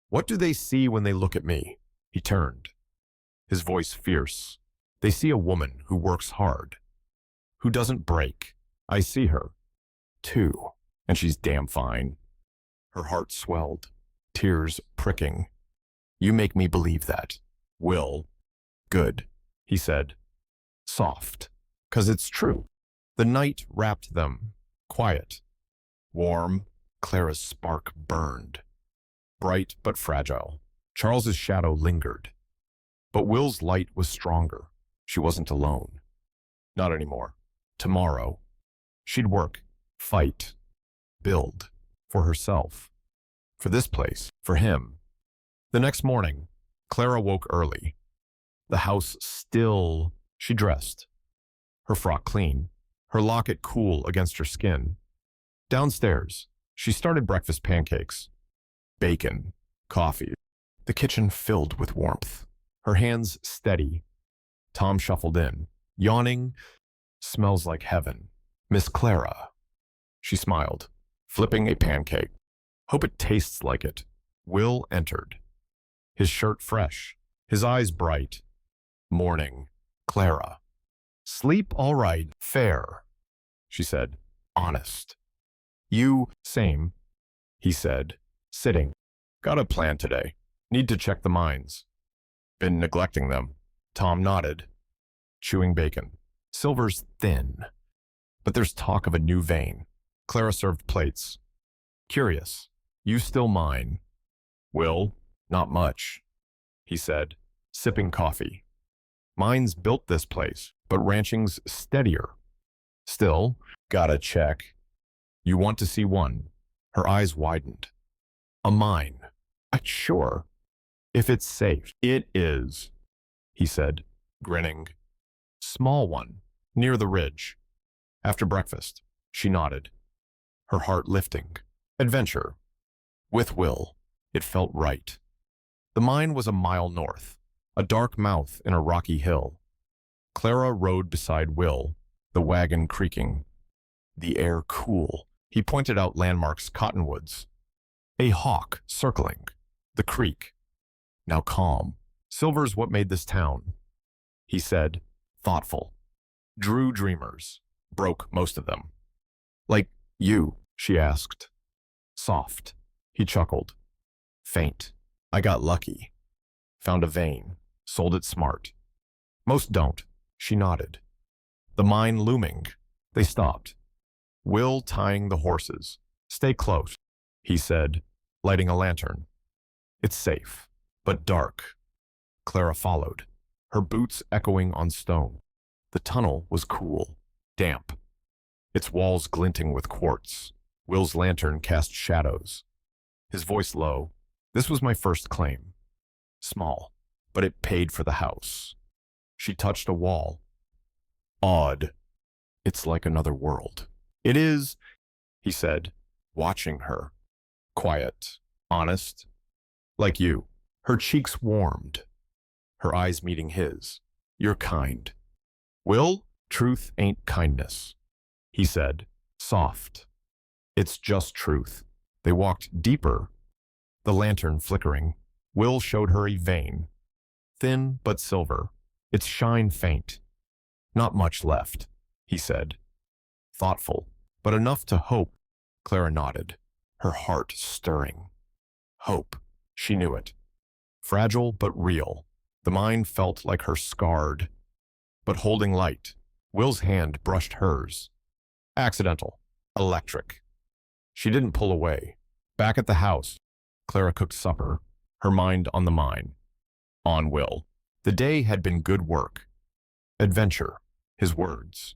What do they see when they look at me?" He turned, his voice fierce. "They see a woman who works hard, who doesn't break. I see her, too, and she's damn fine." Her heart swelled, tears pricking. "You make me believe that, Will." "Good," he said, soft, "'cause it's true." The night wrapped them, quiet, warm. Clara's spark burned, bright but fragile. Charles's shadow lingered. But Will's light was stronger. She wasn't alone. Not anymore. Tomorrow, she'd work, fight, build, for herself, for this place, for him. The next morning, Clara woke early. The house still. She dressed, her frock clean, her locket cool against her skin. Downstairs, she started breakfast pancakes, bacon, coffee, the kitchen filled with warmth, her hands steady. Tom shuffled in, yawning. "Smells like heaven. Miss Clara." She smiled, flipping a pancake. "Hope it tastes like it." Will entered, his shirt fresh, his eyes bright. "Morning, Clara." "Sleep all right, fair," she said, honest. "You, same," he said, sitting. "Got a plan today. Need to check the mines." "Been neglecting them." Tom nodded, chewing bacon. "Silver's thin, but there's talk of a new vein." Clara served plates. "Curious, you still mine?" "Will, not much," he said, sipping coffee. "Mine's built this place, but ranching's steadier. Still, gotta check." "You want to see one?" Her eyes widened. "A mine? Sure, if it's safe." "It is," he said, grinning. "Small one, near the ridge." After breakfast, she nodded, her heart lifting. Adventure. With Will, it felt right. The mine was a mile north, a dark mouth in a rocky hill. Clara rode beside Will, the wagon creaking, the air cool. He pointed out landmarks, cottonwoods, a hawk circling, the creek, now calm. "Silver's what made this town," he said, thoughtful. "Drew dreamers, broke most of them." "Like you?" she asked. Soft. He chuckled. "Faint. I got lucky. Found a vein, sold it smart." "Most don't." She nodded. The mine looming. They stopped. Will tying the horses. "Stay close," he said, lighting a lantern. "It's safe, but dark." Clara followed, her boots echoing on stone. The tunnel was cool, damp, its walls glinting with quartz. Will's lantern cast shadows. His voice low. "This was my first claim. Small, but it paid for the house." She touched a wall. "Odd. It's like another world." "It is," he said, watching her. Quiet, honest, like you. Her cheeks warmed, her eyes meeting his. "You're kind." "Will, truth ain't kindness," he said, soft. "It's just truth." They walked deeper, the lantern flickering. Will showed her a vein, thin but silver, its shine faint. "Not much left," he said, thoughtful, "but enough to hope." Clara nodded, her heart stirring. Hope, she knew it. Fragile but real. The mine felt like her scarred, but holding light. Will's hand brushed hers. Accidental. Electric. She didn't pull away. Back at the house, Clara cooked supper, her mind on the mine. On Will. The day had been good work. Adventure, his words.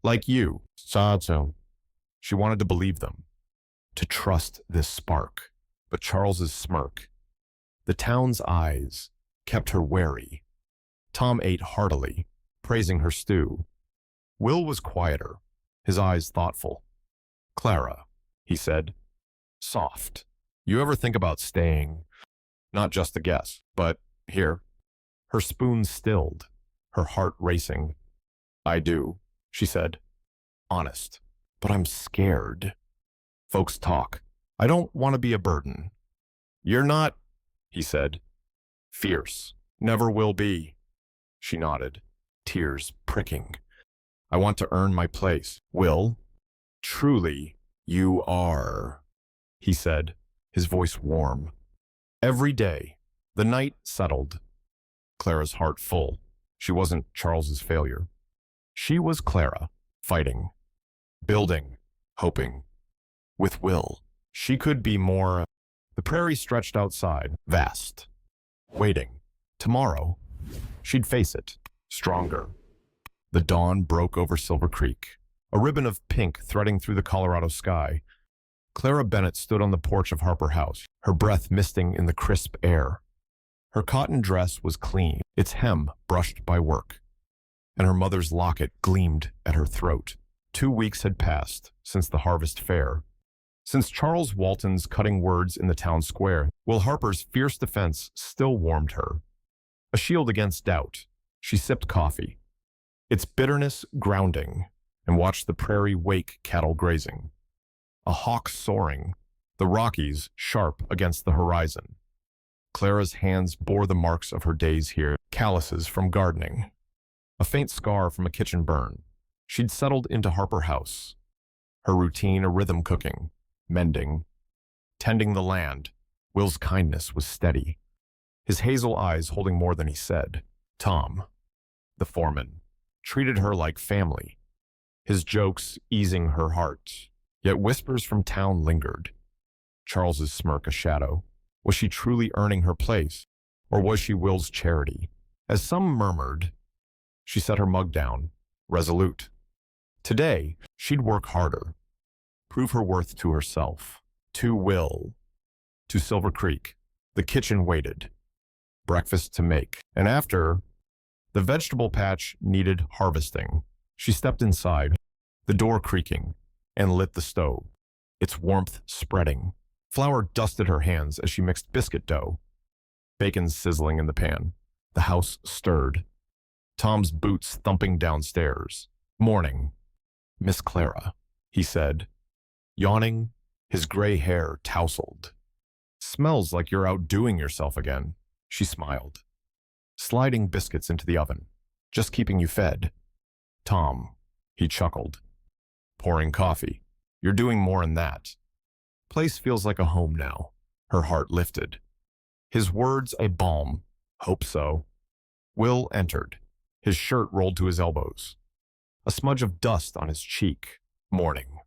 Like you, Sadzo. She wanted to believe them, to trust this spark. But Charles's smirk, the town's eyes, kept her wary. Tom ate heartily, praising her stew. Will was quieter, his eyes thoughtful. Clara, he said, soft. You ever think about staying? Not just a guest, but here. Her spoon stilled, her heart racing. I do, she said. Honest, but I'm scared. Folks talk. I don't want to be a burden. You're not, he said. Fierce. Never will be. She nodded, tears pricking. I want to earn my place. Will, truly, you are, he said, his voice warm. Every day, the night settled. Clara's heart full. She wasn't Charles's failure. She was Clara, fighting, building, hoping. With Will, she could be more. The prairie stretched outside, vast, waiting. Tomorrow, she'd face it, stronger. The dawn broke over Silver Creek, a ribbon of pink threading through the Colorado sky. Clara Bennett stood on the porch of Harper House, her breath misting in the crisp air. Her cotton dress was clean, its hem brushed by work, and her mother's locket gleamed at her throat. 2 weeks had passed since the harvest fair, since Charles Walton's cutting words in the town square. Will Harper's fierce defense still warmed her. A shield against doubt, she sipped coffee, its bitterness grounding, and watched the prairie wake cattle grazing. A hawk soaring, the Rockies sharp against the horizon. Clara's hands bore the marks of her days here, calluses from gardening, a faint scar from a kitchen burn. She'd settled into Harper House, her routine a rhythm cooking, mending, tending the land. Will's kindness was steady, his hazel eyes holding more than he said. Tom, the foreman, treated her like family, his jokes easing her heart. Yet whispers from town lingered. Charles's smirk a shadow. Was she truly earning her place, or was she Will's charity? As some murmured, she set her mug down, resolute. Today, she'd work harder, prove her worth to herself, to Will, to Silver Creek. The kitchen waited, breakfast to make, and after, the vegetable patch needed harvesting. She stepped inside, the door creaking, and lit the stove, its warmth spreading. Flour dusted her hands as she mixed biscuit dough. Bacon sizzling in the pan. The house stirred. Tom's boots thumping downstairs. Morning, Miss Clara, he said, yawning, his gray hair tousled. Smells like you're outdoing yourself again, she smiled. Sliding biscuits into the oven, just keeping you fed. Tom, he chuckled. Pouring coffee. You're doing more than that. Place feels like a home now. Her heart lifted. His words a balm. Hope so. Will entered, his shirt rolled to his elbows. A smudge of dust on his cheek. Morning.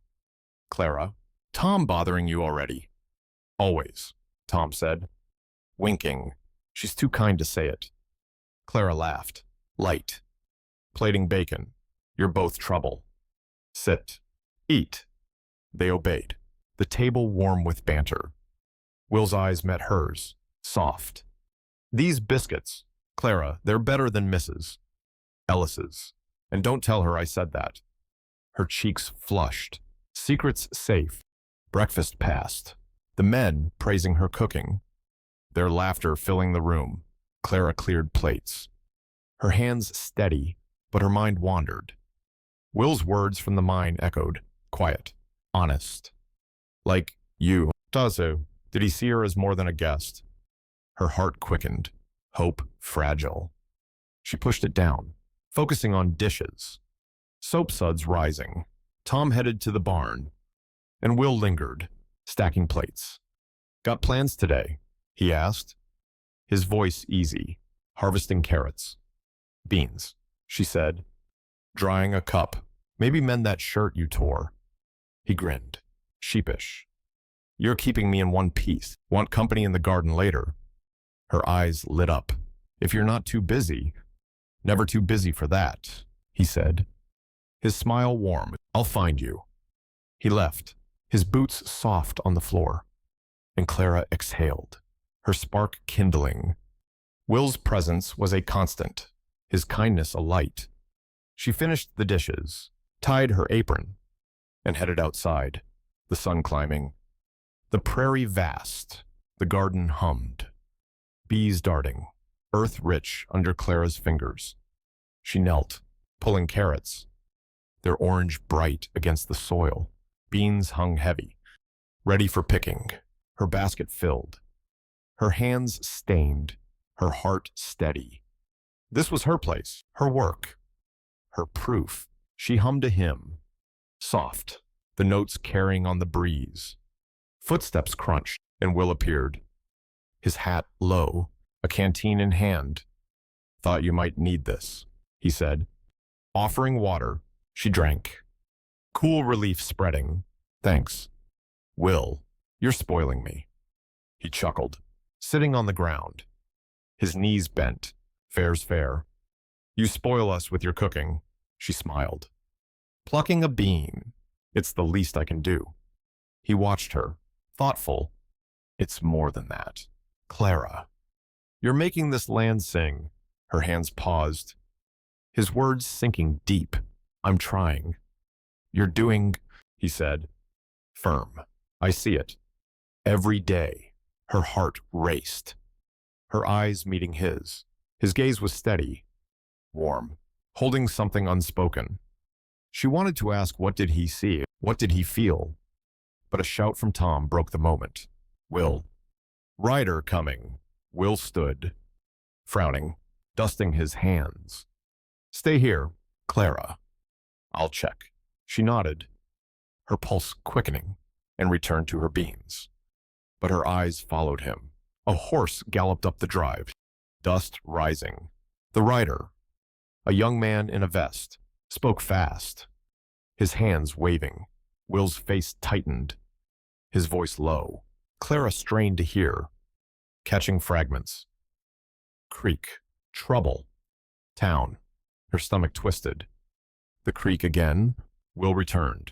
Clara, Tom bothering you already? Always, Tom said. Winking. She's too kind to say it. Clara laughed. Light. Plating bacon. You're both trouble. Sit. Eat. They obeyed, the table warm with banter. Will's eyes met hers, soft. These biscuits, Clara, they're better than Mrs. Ellis's. And don't tell her I said that. Her cheeks flushed. Secrets safe. Breakfast passed. The men praising her cooking. Their laughter filling the room. Clara cleared plates. Her hands steady, but her mind wandered. Will's words from the mine echoed, quiet, honest. Like you. Tazu. Did he see her as more than a guest? Her heart quickened, hope fragile. She pushed it down, focusing on dishes. Soap suds rising. Tom headed to the barn, and Will lingered, stacking plates. Got plans today? He asked, his voice easy, harvesting carrots. Beans, she said, drying a cup. Maybe mend that shirt you tore. He grinned, sheepish. You're keeping me in one piece. Want company in the garden later? Her eyes lit up. If you're not too busy. Never too busy for that, he said. His smile warm. I'll find you. He left, his boots soft on the floor, and Clara exhaled, her spark kindling. Will's presence was a constant, his kindness a light. She finished the dishes, tied her apron, and headed outside, the sun climbing. The prairie vast, the garden hummed. Bees darting, earth rich under Clara's fingers. She knelt, pulling carrots, their orange bright against the soil. Beans hung heavy, ready for picking, her basket filled. Her hands stained, her heart steady. This was her place, her work, her proof. She hummed a hymn, soft, the notes carrying on the breeze. Footsteps crunched, and Will appeared, his hat low, a canteen in hand. Thought you might need this, he said. Offering water, she drank. Cool relief spreading. Thanks. Will, you're spoiling me. He chuckled, sitting on the ground, his knees bent. Fair's fair. You spoil us with your cooking, she smiled. Plucking a bean. It's the least I can do. He watched her, thoughtful. It's more than that. Clara. You're making this land sing. Her hands paused, his words sinking deep. I'm trying. You're doing, he said. Firm. I see it. Every day. Her heart raced. Her eyes meeting his. His gaze was steady, warm, holding something unspoken. She wanted to ask what did he see, what did he feel? But a shout from Tom broke the moment. Will. Ryder coming. Will stood, frowning, dusting his hands. Stay here, Clara. I'll check. She nodded, her pulse quickening, and returned to her beans. But her eyes followed him. A horse galloped up the drive, dust rising. The rider, a young man in a vest, spoke fast, his hands waving. Will's face tightened, his voice low. Clara strained to hear, catching fragments. Creek, trouble, town. Her stomach twisted. The creek again. Will returned,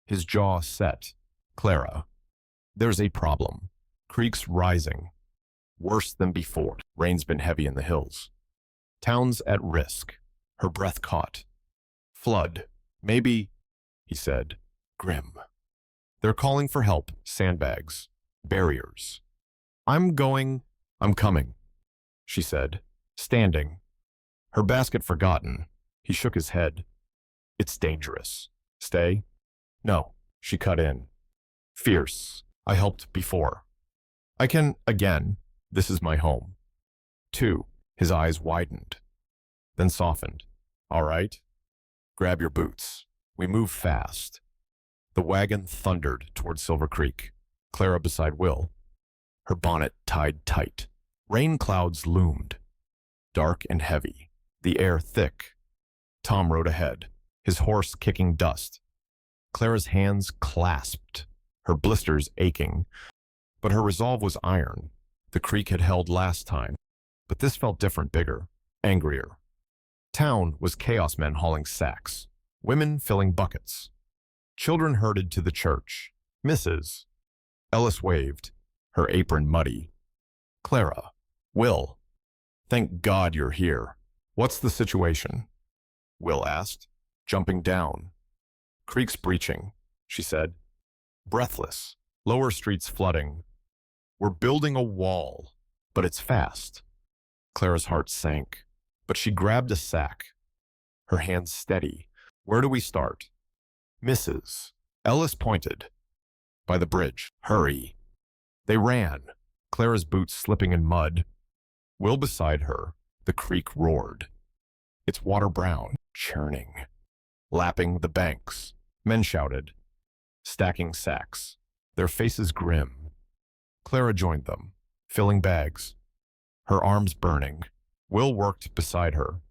his jaw set. Clara, there's a problem. Creek's rising. Worse than before. Rain's been heavy in the hills. Town's at risk. Her breath caught. Flood. Maybe, he said, grim. They're calling for help. Sandbags. Barriers. I'm coming, she said, standing. Her basket forgotten. He shook his head. It's dangerous. Stay? No, she cut in. Fierce. I helped before. I can, again. This is my home. 2. His eyes widened, then softened. All right. Grab your boots. We move fast. The wagon thundered toward Silver Creek, Clara beside Will, her bonnet tied tight. Rain clouds loomed, dark and heavy, the air thick. Tom rode ahead, his horse kicking dust. Clara's hands clasped, her blisters aching, but her resolve was iron. The creek had held last time, but this felt different, bigger, angrier. Town was chaos men hauling sacks, women filling buckets. Children herded to the church. Mrs. Ellis waved, her apron muddy. Clara. Will. Thank God you're here. What's the situation? Will asked, jumping down. Creek's breaching, she said. Breathless, lower streets flooding. We're building a wall, but it's fast. Clara's heart sank, but she grabbed a sack, her hands steady. Where do we start? Mrs. Ellis pointed. By the bridge. Hurry. They ran, Clara's boots slipping in mud. Will beside her, the creek roared. Its water brown, churning, lapping the banks. Men shouted, stacking sacks, their faces grim. Clara joined them, filling bags, her arms burning. Will worked beside her,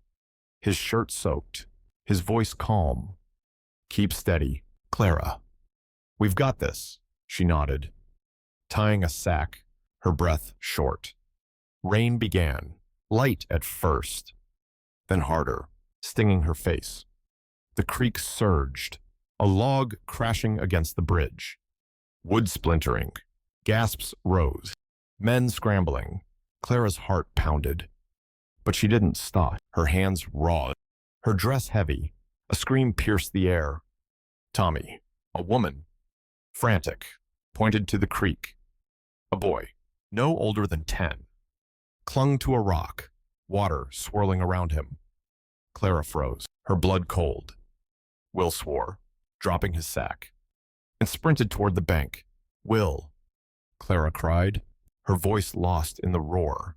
his shirt soaked, his voice calm. Keep steady, Clara. We've got this, she nodded, tying a sack, her breath short. Rain began, light at first, then harder, stinging her face. The creek surged, a log crashing against the bridge. Wood splintering. Gasps rose. Men scrambling. Clara's heart pounded. But she didn't stop, her hands raw, her dress heavy. A scream pierced the air. Tommy, a woman, frantic, pointed to the creek. A boy, no older than 10, clung to a rock, water swirling around him. Clara froze, her blood cold. Will swore, dropping his sack, and sprinted toward the bank. Will, Clara cried, her voice lost in the roar.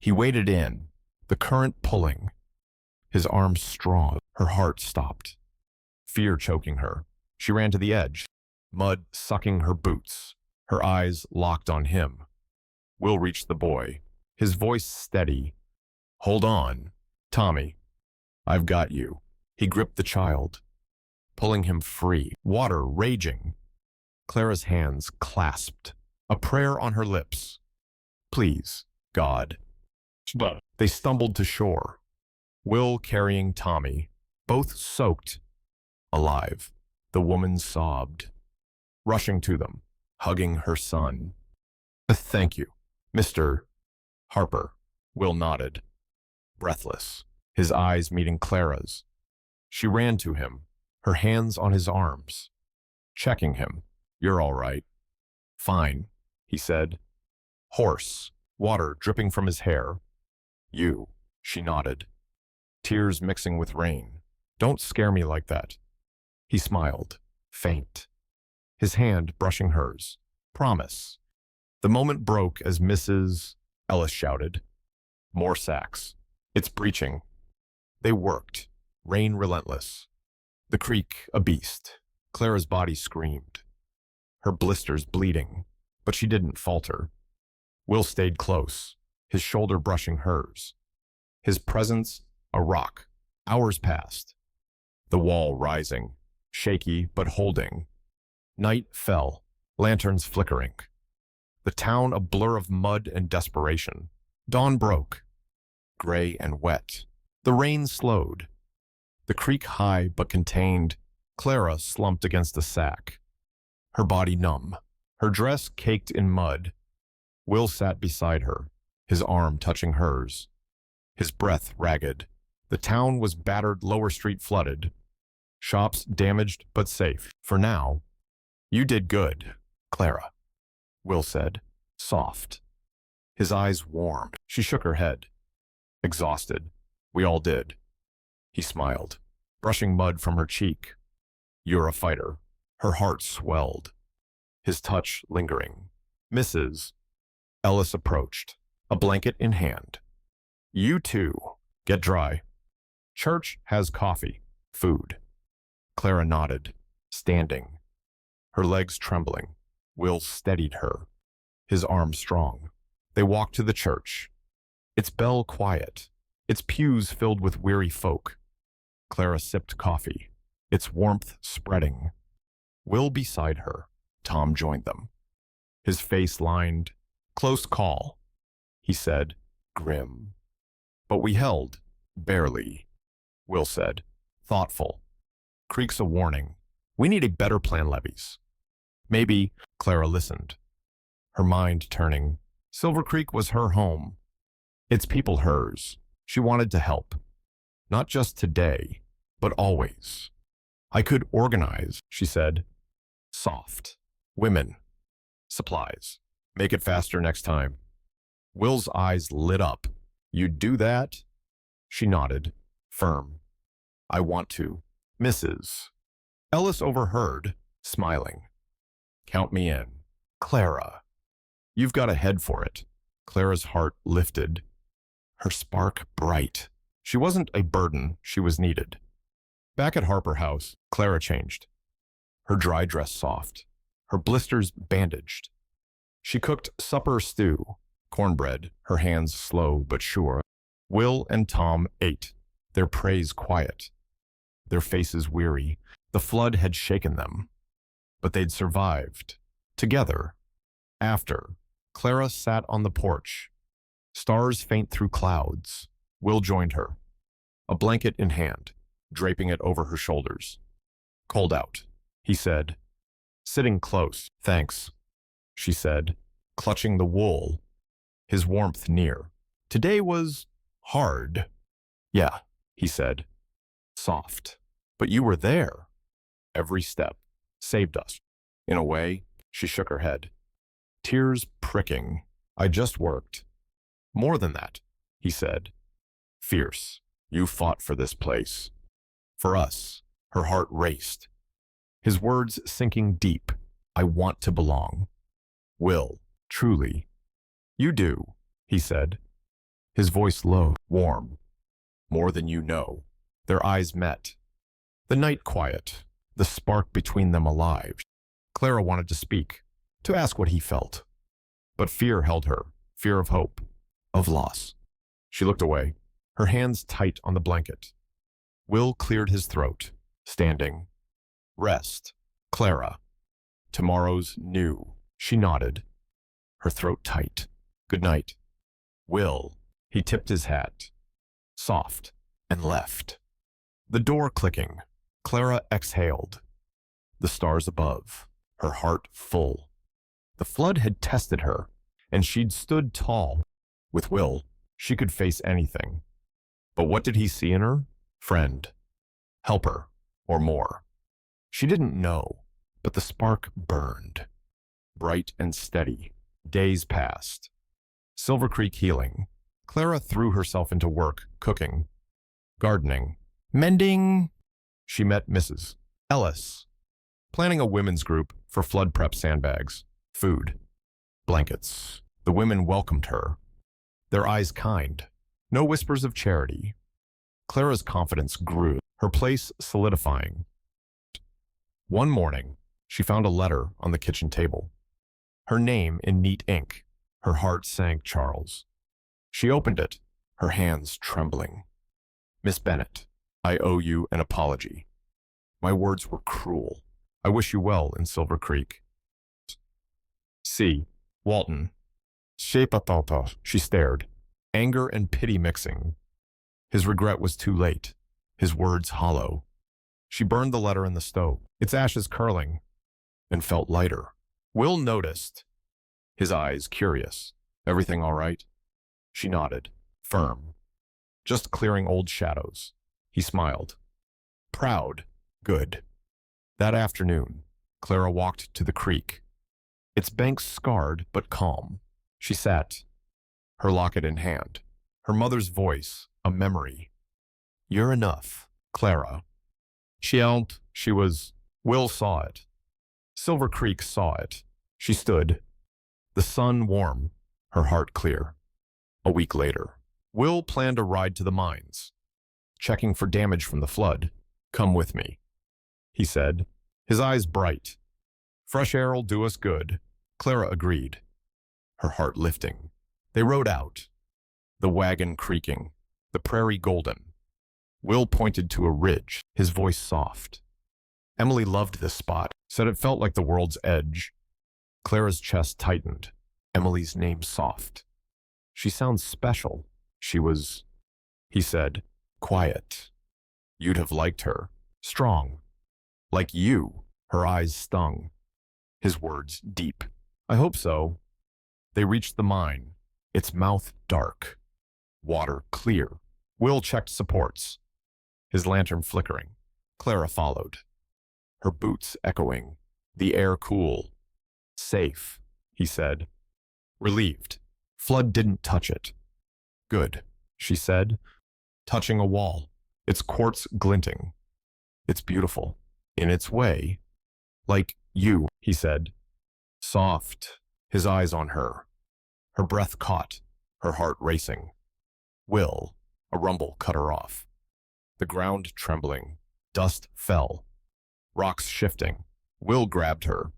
He waded in, the current pulling, his arms strong. Her heart stopped, fear choking her. She ran to the edge, mud sucking her boots, her eyes locked on him. Will reached the boy, his voice steady. Hold on, Tommy. I've got you. He gripped the child, pulling him free, water raging. Clara's hands clasped, a prayer on her lips. Please, God. They stumbled to shore, Will carrying Tommy, both soaked, alive. The woman sobbed, rushing to them, hugging her son. Thank you, Mr. Harper. Will nodded, breathless, his eyes meeting Clara's. She ran to him, her hands on his arms, checking him. You're all right. Fine, he said. Hoarse, water dripping from his hair. You, she nodded, tears mixing with rain. Don't scare me like that. He smiled, faint, his hand brushing hers. Promise. The moment broke as Mrs. Ellis shouted. More sacks. It's breaching. They worked, rain relentless. The creek a beast. Clara's body screamed, her blisters bleeding, but she didn't falter. Will stayed close, his shoulder brushing hers. His presence a rock. Hours passed, the wall rising, shaky but holding. Night fell, lanterns flickering. The town a blur of mud and desperation. Dawn broke, gray and wet. The rain slowed. The creek high but contained. Clara slumped against a sack, her body numb, her dress caked in mud. Will sat beside her, his arm touching hers, his breath ragged. The town was battered, Lower Street flooded, shops damaged but safe. For now, you did good, Clara, Will said, soft. His eyes warmed. She shook her head, exhausted. We all did. He smiled, brushing mud from her cheek. You're a fighter. Her heart swelled, his touch lingering. Mrs. Ellis approached, a blanket in hand. You too. Get dry. Church has coffee, food. Clara nodded, standing, her legs trembling. Will steadied her, his arm strong. They walked to the church, its bell quiet, its pews filled with weary folk. Clara sipped coffee, its warmth spreading. Will beside her, Tom joined them, his face lined. Close call, he said, grim. But we held, barely, Will said, thoughtful. Creek's a warning. We need a better plan, levies. Maybe. Clara listened, her mind turning. Silver Creek was her home, its people hers. She wanted to help, not just today, but always. I could organize, she said, soft. Women, supplies. Make it faster next time. Will's eyes lit up. You'd do that? She nodded, firm. I want to. Mrs. Ellis overheard, smiling. Count me in. Clara. You've got a head for it. Clara's heart lifted, her spark bright. She wasn't a burden, she was needed. Back at Harper House, Clara changed, her dry dress soft, her blisters bandaged. She cooked supper stew, cornbread, her hands slow but sure. Will and Tom ate, their praise quiet, their faces weary. The flood had shaken them, but they'd survived. Together, after, Clara sat on the porch, stars faint through clouds. Will joined her, a blanket in hand, draping it over her shoulders. "Cold out," he said, sitting close. "Thanks," she said, clutching the wool, his warmth near. "Today was hard." "Yeah," he said, soft. "But you were there. Every step saved us." In a way, she shook her head, tears pricking. "I just worked." "More than that," he said, fierce. "You fought for this place. For us." Her heart raced, his words sinking deep. "I want to belong." "Will, truly." "You do," he said, his voice low, warm. "More than you know." Their eyes met, the night quiet, the spark between them alive. Clara wanted to speak, to ask what he felt. But fear held her, fear of hope, of loss. She looked away, her hands tight on the blanket. Will cleared his throat, standing. "Rest, Clara. Tomorrow's new." She nodded, her throat tight. "Good night." "Will." He tipped his hat, soft, and left. The door clicking, Clara exhaled. The stars above, her heart full. The flood had tested her, and she'd stood tall. With Will, she could face anything. But what did he see in her? Friend, helper, or more? She didn't know, but the spark burned. Bright and steady, days passed. Silver Creek healing. Clara threw herself into work, cooking, gardening, mending. She met Mrs. Ellis, planning a women's group for flood prep sandbags, food, blankets. The women welcomed her, their eyes kind, no whispers of charity. Clara's confidence grew, her place solidifying. One morning, she found a letter on the kitchen table. Her name in neat ink. Her heart sank. Charles. She opened it, her hands trembling. "Miss Bennett, I owe you an apology. My words were cruel. I wish you well in Silver Creek. C. Walton." She stared, anger and pity mixing. His regret was too late, his words hollow. She burned the letter in the stove, its ashes curling, and felt lighter. Will noticed, his eyes curious. "Everything all right?" She nodded, firm. "Just clearing old shadows." He smiled. "Proud. Good." That afternoon, Clara walked to the creek, its banks scarred but calm. She sat, her locket in hand, her mother's voice a memory. "You're enough, Clara." She was. Will saw it. Silver Creek saw it. She stood, the sun warm, her heart clear. A week later, Will planned a ride to the mines, checking for damage from the flood. "Come with me," he said, his eyes bright. "Fresh air'll do us good." Clara agreed, her heart lifting. They rode out, the wagon creaking, the prairie golden. Will pointed to a ridge, his voice soft. Emily loved this spot, said it felt like the world's edge. Clara's chest tightened, Emily's name soft. "She sounds special." She was, he said, quiet. "You'd have liked her. Strong. Like you." Her eyes stung, his words deep. "I hope so." They reached the mine, its mouth dark, water clear. Will checked supports, his lantern flickering. Clara followed, her boots echoing, the air cool. "Safe," he said, relieved. Flood didn't touch it. "Good," she said, touching a wall, its quartz glinting. "It's beautiful, in its way." "Like you," he said, soft, his eyes on her. Her breath caught, her heart racing. "Will," a rumble cut her off. The ground trembling, dust fell, rocks shifting. Will grabbed her,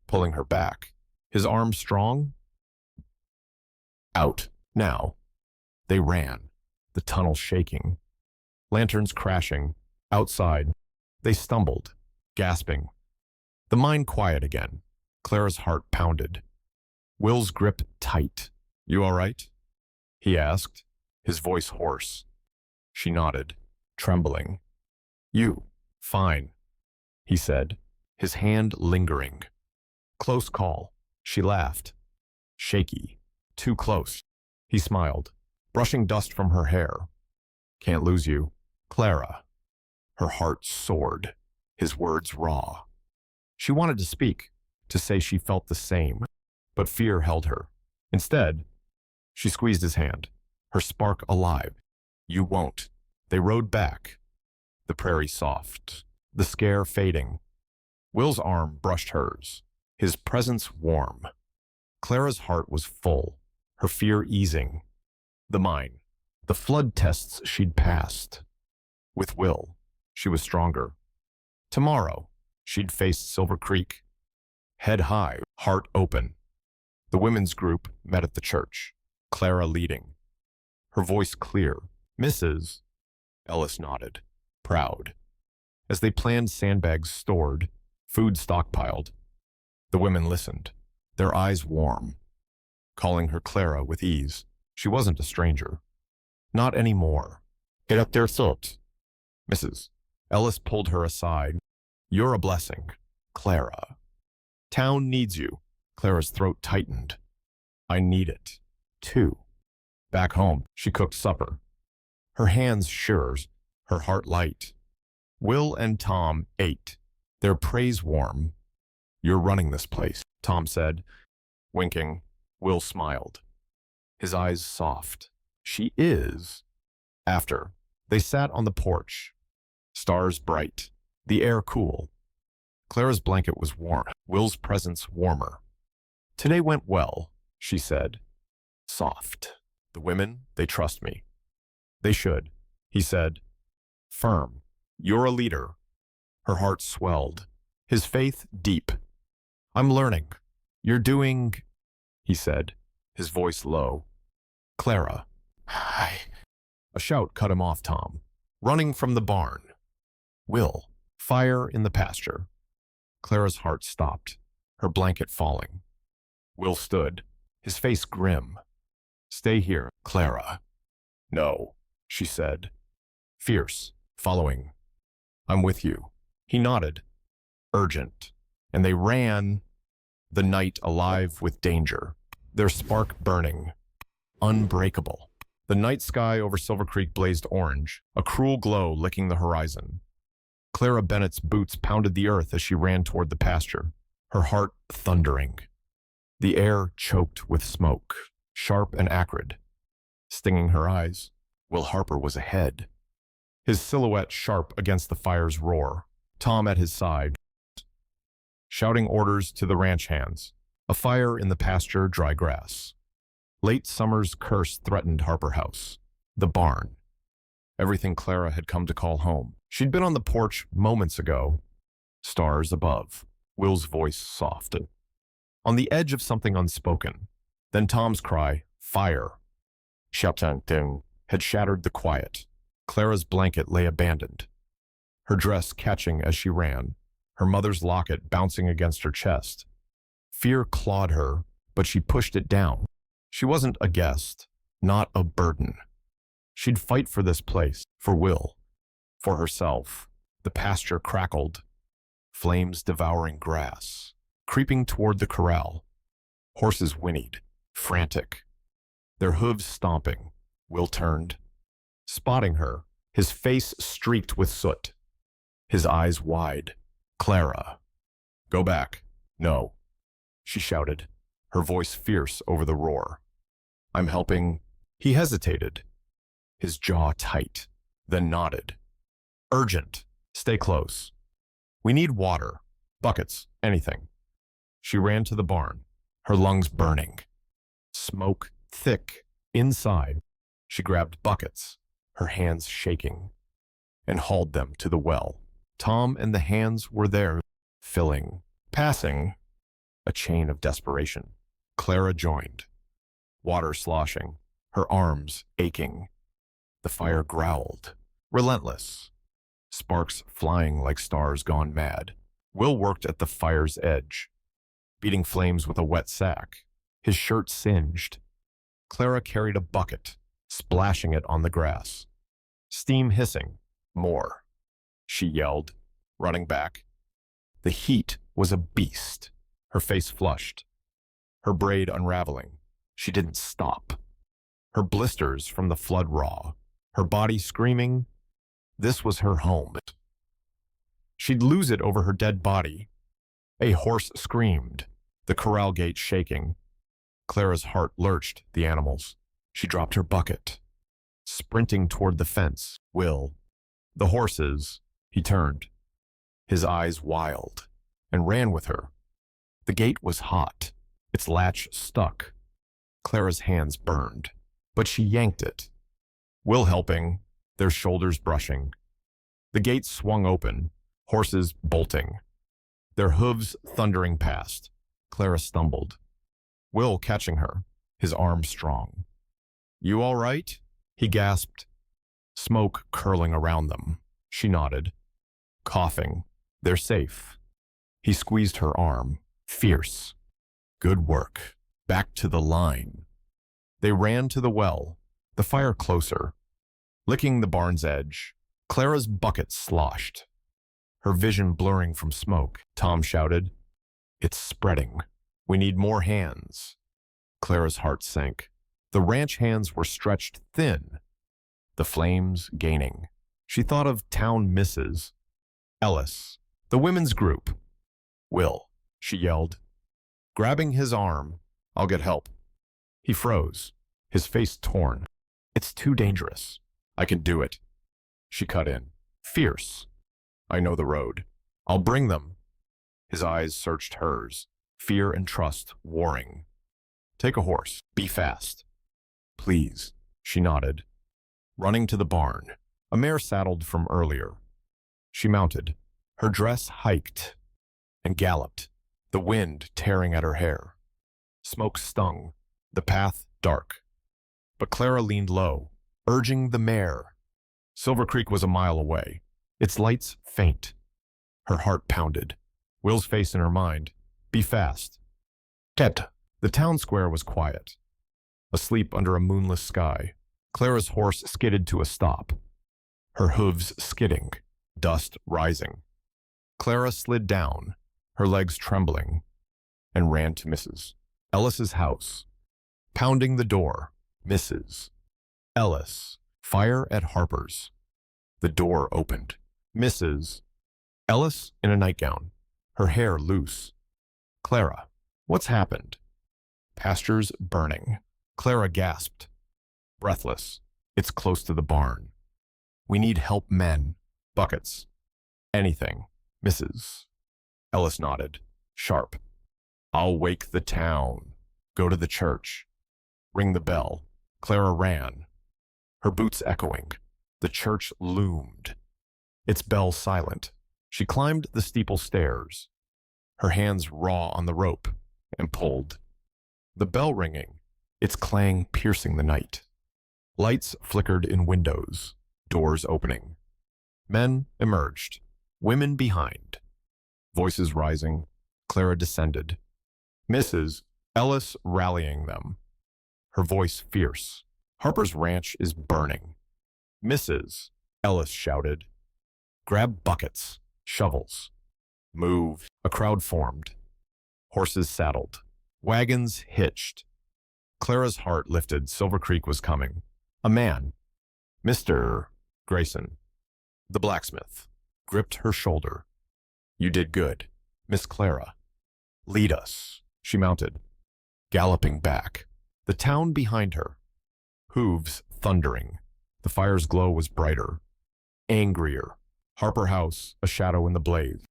pulling her back, his arm strong. Out, now. They ran, the tunnel shaking, lanterns crashing. Outside, they stumbled, gasping. The mine quiet again. Clara's heart pounded. Will's grip tight. "You all right?" he asked, his voice hoarse. She nodded. trembling. You. Fine, he said, his hand lingering. Close call. She laughed. Shaky. Too close. He smiled, brushing dust from her hair. Can't lose you. Clara. Her heart soared, his words raw. She wanted to speak, to say she felt the same, but fear held her. Instead, she squeezed his hand, her spark alive. You won't. They rode back, the prairie soft, the scare fading. Will's arm brushed hers, his presence warm. Clara's heart was full, her fear easing. The mine, the flood tests she'd passed. With Will, she was stronger. Tomorrow, she'd face Silver Creek. Head high, heart open. The women's group met at the church, Clara leading. Her voice clear. Mrs. Ellis nodded, proud. As they planned sandbags stored, food stockpiled. The women listened, their eyes warm. Calling her Clara with ease, she wasn't a stranger. Not anymore. Get up there, thought. Mrs. Ellis pulled her aside. You're a blessing, Clara. Town needs you. Clara's throat tightened. I need it, too. Back home, she cooked supper. Her hands sure, her heart light. Will and Tom ate, their praise warm. You're running this place, Tom said. Winking, Will smiled, his eyes soft. She is. After, they sat on the porch. Stars bright, the air cool. Clara's blanket was warm, Will's presence warmer. Today went well, she said. Soft. The women, they trust me. They should, he said. Firm. You're a leader. Her heart swelled, his faith deep. I'm learning. You're doing, he said, his voice low. Clara. Hi. A shout cut him off Tom, running from the barn. Will. Fire in the pasture. Clara's heart stopped, her blanket falling. Will stood, his face grim. Stay here, Clara. No, she said. Fierce, following. I'm with you. He nodded. Urgent. And they ran, the night alive with danger, their spark burning. Unbreakable. The night sky over Silver Creek blazed orange, a cruel glow licking the horizon. Clara Bennett's boots pounded the earth as she ran toward the pasture, her heart thundering. The air choked with smoke, sharp and acrid. Stinging her eyes, Will Harper was ahead, his silhouette sharp against the fire's roar, Tom at his side, shouting orders to the ranch hands. A fire in the pasture, dry grass. Late summer's curse threatened Harper House, the barn. Everything Clara had come to call home. She'd been on the porch moments ago. Stars above, Will's voice softened. On the edge of something unspoken. Then Tom's cry, fire. Shouting had shattered the quiet. Clara's blanket lay abandoned, her dress catching as she ran, her mother's locket bouncing against her chest. Fear clawed her, but she pushed it down. She wasn't a guest, not a burden. She'd fight for this place, for Will, for herself. The pasture crackled, flames devouring grass, creeping toward the corral. Horses whinnied, frantic, their hooves stomping. Will turned, spotting her, his face streaked with soot, his eyes wide. Clara. Go back. No, she shouted, her voice fierce over the roar. I'm helping. He hesitated, his jaw tight, then nodded. Urgent. Stay close. We need water, buckets, anything. She ran to the barn, her lungs burning. Smoke thick inside. She grabbed buckets, her hands shaking, and hauled them to the well. Tom and the hands were there, filling, passing, a chain of desperation. Clara joined, water sloshing, her arms aching. The fire growled, relentless, sparks flying like stars gone mad. Will worked at the fire's edge, beating flames with a wet sack, his shirt singed. Clara carried a bucket, splashing it on the grass. Steam hissing, More, she yelled, running back. The heat was a beast, her face flushed, her braid unraveling. She didn't stop. Her blisters from the flood raw, her body screaming. This was her home. She'd lose it over her dead body. A horse screamed, the corral gate shaking. Clara's heart lurched the animals. She dropped her bucket, sprinting toward the fence. Will. The horses. He turned, his eyes wild, and ran with her. The gate was hot, its latch stuck. Clara's hands burned, but she yanked it. Will helping, their shoulders brushing. The gate swung open, horses bolting, their hooves thundering past. Clara stumbled, Will catching her, his arm strong. You all right? He gasped, smoke curling around them. She nodded, coughing. They're safe. He squeezed her arm, fierce. Good work. Back to the line. They ran to the well, the fire closer. Licking the barn's edge, Clara's bucket sloshed, her vision blurring from smoke. Tom shouted, It's spreading. We need more hands. Clara's heart sank. The ranch hands were stretched thin, the flames gaining. She thought of town misses. Ellis, the women's group. Will, she yelled, grabbing his arm. I'll get help. He froze, his face torn. It's too dangerous. I can do it. She cut in, fierce. I know the road. I'll bring them. His eyes searched hers, fear and trust warring. Take a horse. Be fast. Please, she nodded, running to the barn, a mare saddled from earlier. She mounted, her dress hiked, and galloped, the wind tearing at her hair. Smoke stung, the path dark. But Clara leaned low, urging the mare. Silver Creek was a mile away, its lights faint. Her heart pounded, Will's face in her mind. Be fast. Ted. The town square was quiet, asleep under a moonless sky. Clara's horse skidded to a stop, her hooves skidding, dust rising. Clara slid down, her legs trembling, and ran to Mrs. Ellis's house. Pounding the door, Mrs. Ellis, fire at Harper's. The door opened. Mrs. Ellis in a nightgown, her hair loose. Clara, what's happened? Pastures burning. Clara gasped, breathless. It's close to the barn. We need help, men. Buckets. Anything. Mrs. Ellis nodded, sharp. I'll wake the town. Go to the church. Ring the bell. Clara ran, her boots echoing. The church loomed, its bell silent. She climbed the steeple stairs, her hands raw on the rope, and pulled. The bell ringing, its clang piercing the night. Lights flickered in windows, doors opening. Men emerged, women behind. Voices rising, Clara descended. Mrs. Ellis rallying them, her voice fierce. Harper's ranch is burning. Mrs. Ellis shouted. Grab buckets, shovels. Move. A crowd formed. Horses saddled. Wagons hitched. Clara's heart lifted. Silver Creek was coming. A man, Mr. Grayson, the blacksmith, gripped her shoulder. You did good, Miss Clara. Lead us. She mounted, galloping back. The town behind her, hooves thundering. The fire's glow was brighter, angrier. Harper House, a shadow in the blaze.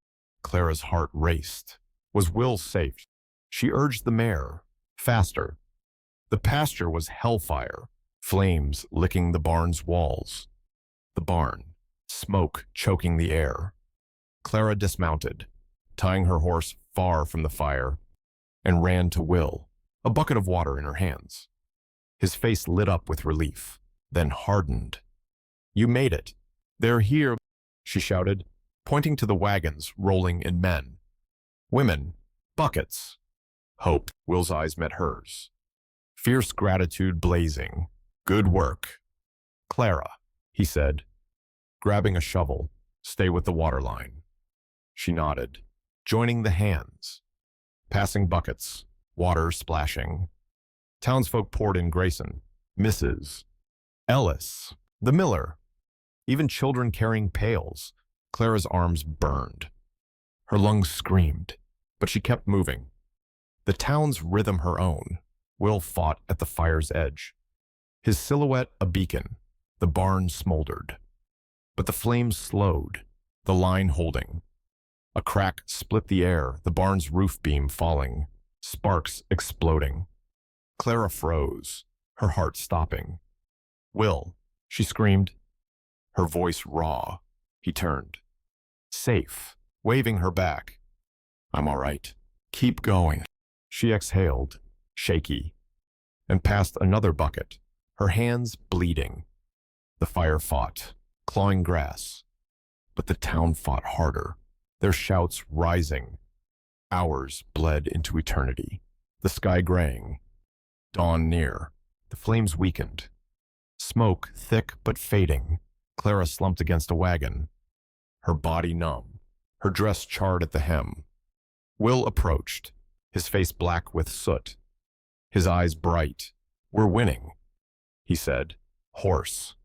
Clara's heart raced. Was Will safe? She urged the mare, faster. The pasture was hellfire, flames licking the barn's walls. The barn, smoke choking the air. Clara dismounted, tying her horse far from the fire, and ran to Will, a bucket of water in her hands. His face lit up with relief, then hardened. You made it. They're here, she shouted, pointing to the wagons rolling in men. Women, buckets. Hope. Will's eyes met hers. Fierce gratitude blazing. Good work. Clara, he said, grabbing a shovel. Stay with the water line. She nodded, joining the hands. Passing buckets, water splashing. Townsfolk poured in Grayson, Mrs. Ellis, the miller, even children carrying pails. Clara's arms burned. Her lungs screamed, but she kept moving. The town's rhythm her own. Will fought at the fire's edge. His silhouette a beacon, the barn smoldered. But the flames slowed, the line holding. A crack split the air, the barn's roof beam falling, sparks exploding. Clara froze, her heart stopping. Will, she screamed, her voice raw. He turned. Safe, waving her back. I'm all right. Keep going. She exhaled, shaky, and passed another bucket, her hands bleeding. The fire fought, clawing grass, but the town fought harder, their shouts rising. Hours bled into eternity, the sky graying. Dawn near, the flames weakened. Smoke thick but fading. Clara slumped against a wagon, her body numb, her dress charred at the hem. Will approached, his face black with soot, his eyes bright. We're winning, he said, hoarse.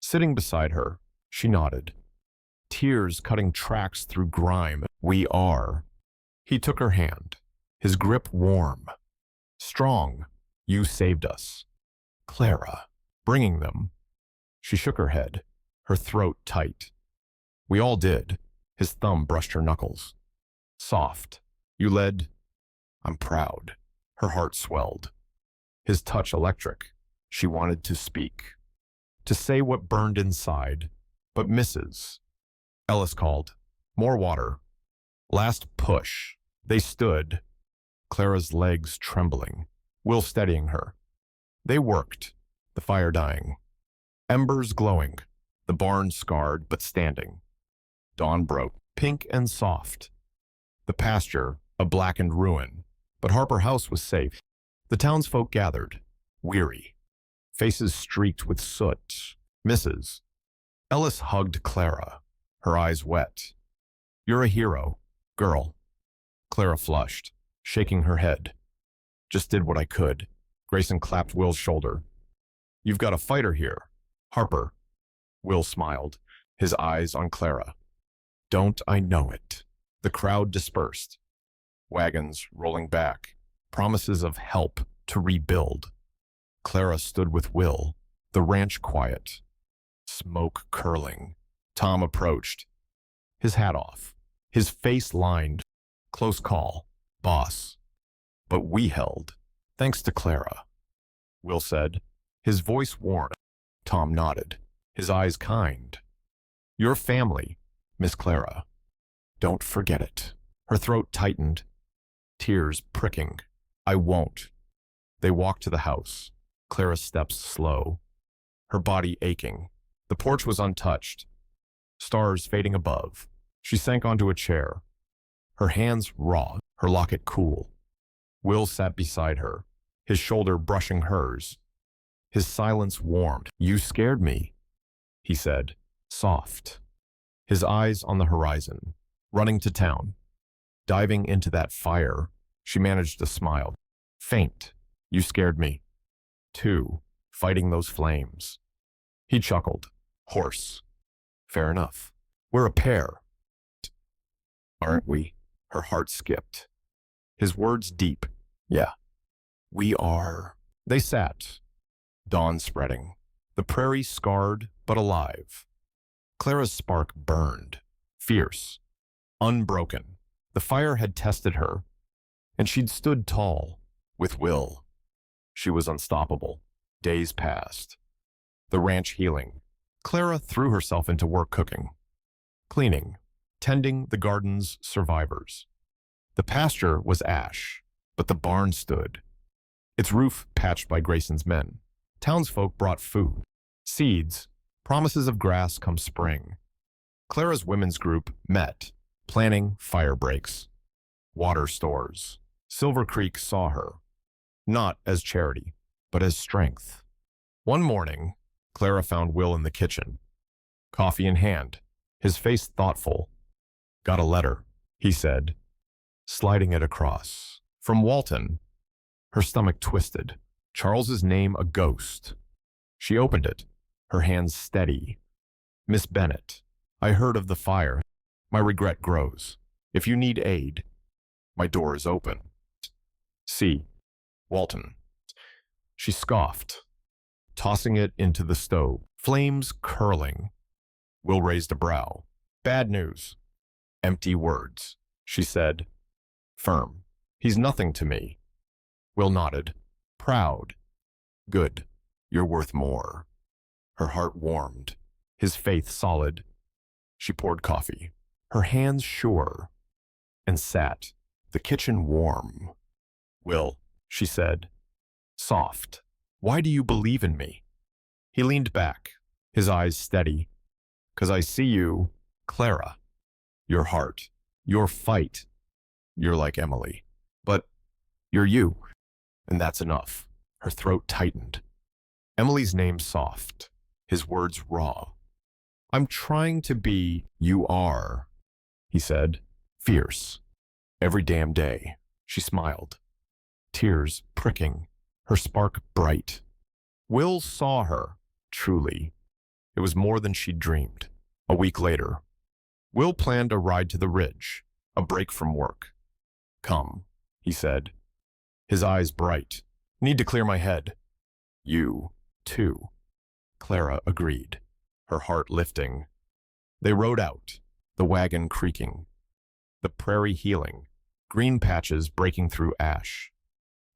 Sitting beside her, she nodded, tears cutting tracks through grime. We are. He took her hand, his grip warm. Strong, you saved us. Clara, bringing them. She shook her head, her throat tight. We all did. His thumb brushed her knuckles. Soft, you led. I'm proud. Her heart swelled. His touch electric. She wanted to speak, to say what burned inside, but Mrs. Ellis called. More water. Last push. They stood, Clara's legs trembling, Will steadying her. They worked, the fire dying. Embers glowing, the barn scarred but standing. Dawn broke, pink and soft. The pasture, a blackened ruin, but Harper House was safe. The townsfolk gathered, weary, faces streaked with soot. Mrs. Ellis hugged Clara, her eyes wet. You're a hero, girl. Clara flushed, shaking her head. Just did what I could. Grayson clapped Will's shoulder. You've got a fighter here, Harper. Will smiled, his eyes on Clara. Don't I know it? The crowd dispersed. Wagons rolling back, promises of help to rebuild. Clara stood with Will, the ranch quiet. Smoke curling. Tom approached, his hat off, his face lined. Close call, boss. But we held, thanks to Clara. Will said, his voice warm. Tom nodded, his eyes kind. Your family, Miss Clara. Don't forget it. Her throat tightened, tears pricking. I won't. They walked to the house, Clara's steps slow, her body aching. The porch was untouched, stars fading above. She sank onto a chair, her hands raw, her locket cool. Will sat beside her, his shoulder brushing hers. His silence warmed. You scared me, he said, soft. His eyes on the horizon, running to town. Diving into that fire, she managed a smile. Faint, you scared me. Too, fighting those flames. He chuckled, hoarse. Fair enough. We're a pair. Aren't we? Her heart skipped. His words deep. Yeah. We are. They sat. Dawn spreading. The prairie scarred but alive. Clara's spark burned. Fierce. Unbroken. The fire had tested her, and she'd stood tall, with Will. She was unstoppable. Days passed. The ranch healing. Clara threw herself into work cooking, cleaning, tending the garden's survivors. The pasture was ash, but the barn stood, its roof patched by Grayson's men. Townsfolk brought food, seeds, promises of grass come spring. Clara's women's group met, planning fire breaks, water stores. Silver Creek saw her, not as charity, but as strength. One morning, Clara found Will in the kitchen, coffee in hand, his face thoughtful. Got a letter, he said, sliding it across. From Walton. Her stomach twisted. Charles's name a ghost. She opened it, her hands steady. Miss Bennett, I heard of the fire. My regret grows. If you need aid, my door is open. See, Walton. She scoffed, tossing it into the stove. Flames curling. Will raised a brow. Bad news. Empty words, she said. Firm. He's nothing to me. Will nodded. Proud. Good. You're worth more. Her heart warmed, his faith solid. She poured coffee, her hands sure, and sat, the kitchen warm. Will, she said, soft, why do you believe in me? He leaned back, his eyes steady. 'Cause I see you, Clara. Your heart, your fight. You're like Emily, but you're you, and that's enough. Her throat tightened. Emily's name soft, his words raw. I'm trying to be, you are, he said, fierce. Every damn day, she smiled. Tears pricking, her spark bright. Will saw her, truly. It was more than she'd dreamed. A week later, Will planned a ride to the ridge, a break from work. Come, he said, his eyes bright. Need to clear my head. You, too. Clara agreed, her heart lifting. They rode out, the wagon creaking, the prairie healing, green patches breaking through ash.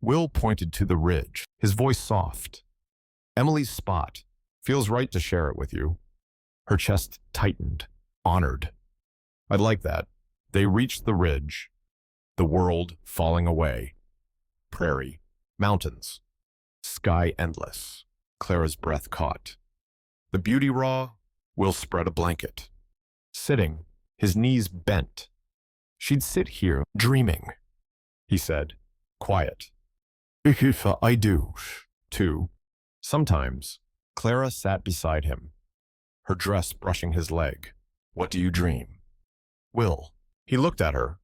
Will pointed to the ridge, his voice soft. Emily's spot. Feels right to share it with you. Her chest tightened, honored. I'd like that. They reached the ridge, the world falling away. Prairie, mountains, sky endless. Clara's breath caught. The beauty raw, Will spread a blanket. Sitting, his knees bent. She'd sit here, dreaming, he said, quiet. I do, too. Sometimes, Clara sat beside him, her dress brushing his leg. What do you dream? Will. He looked at her,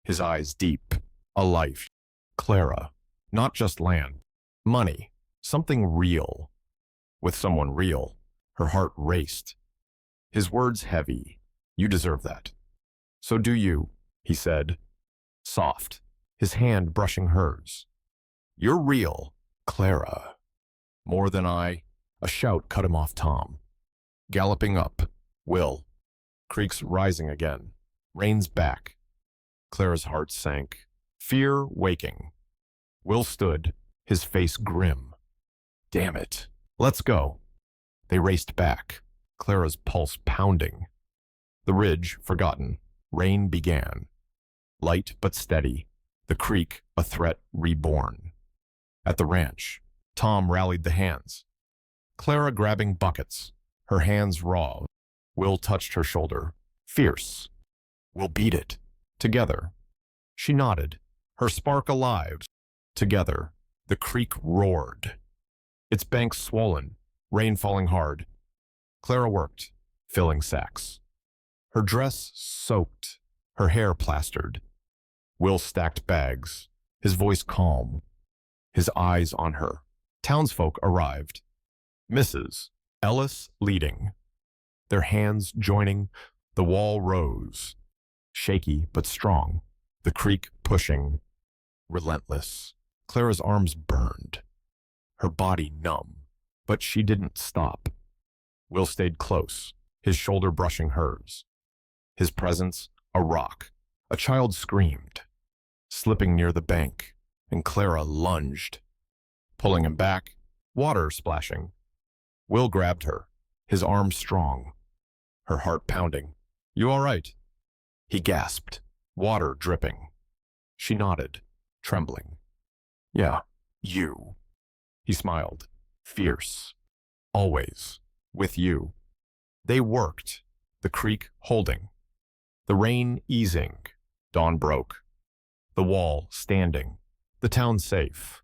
his eyes deep. A life. Clara. Not just land. Money. Something real. With someone real. Her heart raced. His words heavy. You deserve that. So do you, he said. Soft. His hand brushing hers. You're real, Clara. More than I. A shout cut him off Tom. Galloping up. Will. Creeks rising again. Rains back. Clara's heart sank. Fear waking. Will stood, his face grim. Damn it. Let's go. They raced back, Clara's pulse pounding. The ridge forgotten. Rain began. Light but steady. The creek a threat reborn. At the ranch, Tom rallied the hands. Clara grabbing buckets, her hands raw. Will touched her shoulder. Fierce. We'll beat it. Together. She nodded, her spark alive. Together, the creek roared. Its banks swollen, rain falling hard. Clara worked, filling sacks. Her dress soaked, her hair plastered. Will stacked bags, his voice calm, his eyes on her. Townsfolk arrived. Mrs. Ellis leading. Their hands joining, the wall rose. Shaky but strong, the creek pushing. Relentless. Clara's arms burned, her body numb, but she didn't stop. Will stayed close, his shoulder brushing hers. His presence, a rock. A child screamed, slipping near the bank, and Clara lunged. Pulling him back, water splashing. Will grabbed her, his arms strong, her heart pounding. You all right? He gasped, water dripping. She nodded, trembling. Yeah, you. He smiled, fierce. Always, with you. They worked, the creek holding. The rain easing, dawn broke. The wall standing, the town safe.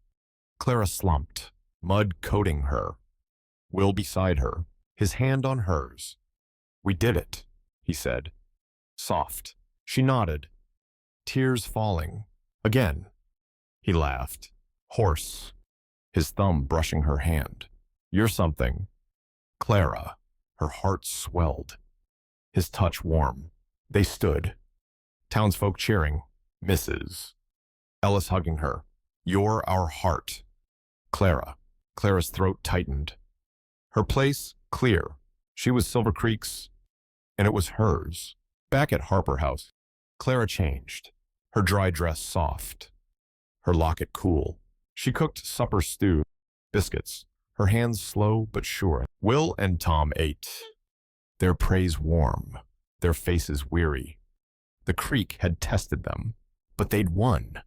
Clara slumped, mud coating her. Will beside her, his hand on hers. We did it, he said. Soft. She nodded, tears falling. Again. He laughed. Hoarse. His thumb brushing her hand. You're something. Clara. Her heart swelled. His touch warm. They stood. Townsfolk cheering. Mrs. Ellis hugging her. You're our heart. Clara. Clara's throat tightened. Her place, clear. She was Silver Creek's, and it was hers. Back at Harper House, Clara changed. Her dry dress soft. Her locket cool. She cooked supper stew, biscuits, her hands slow but sure. Will and Tom ate. Their praise warm, their faces weary. The creek had tested them, but they'd won.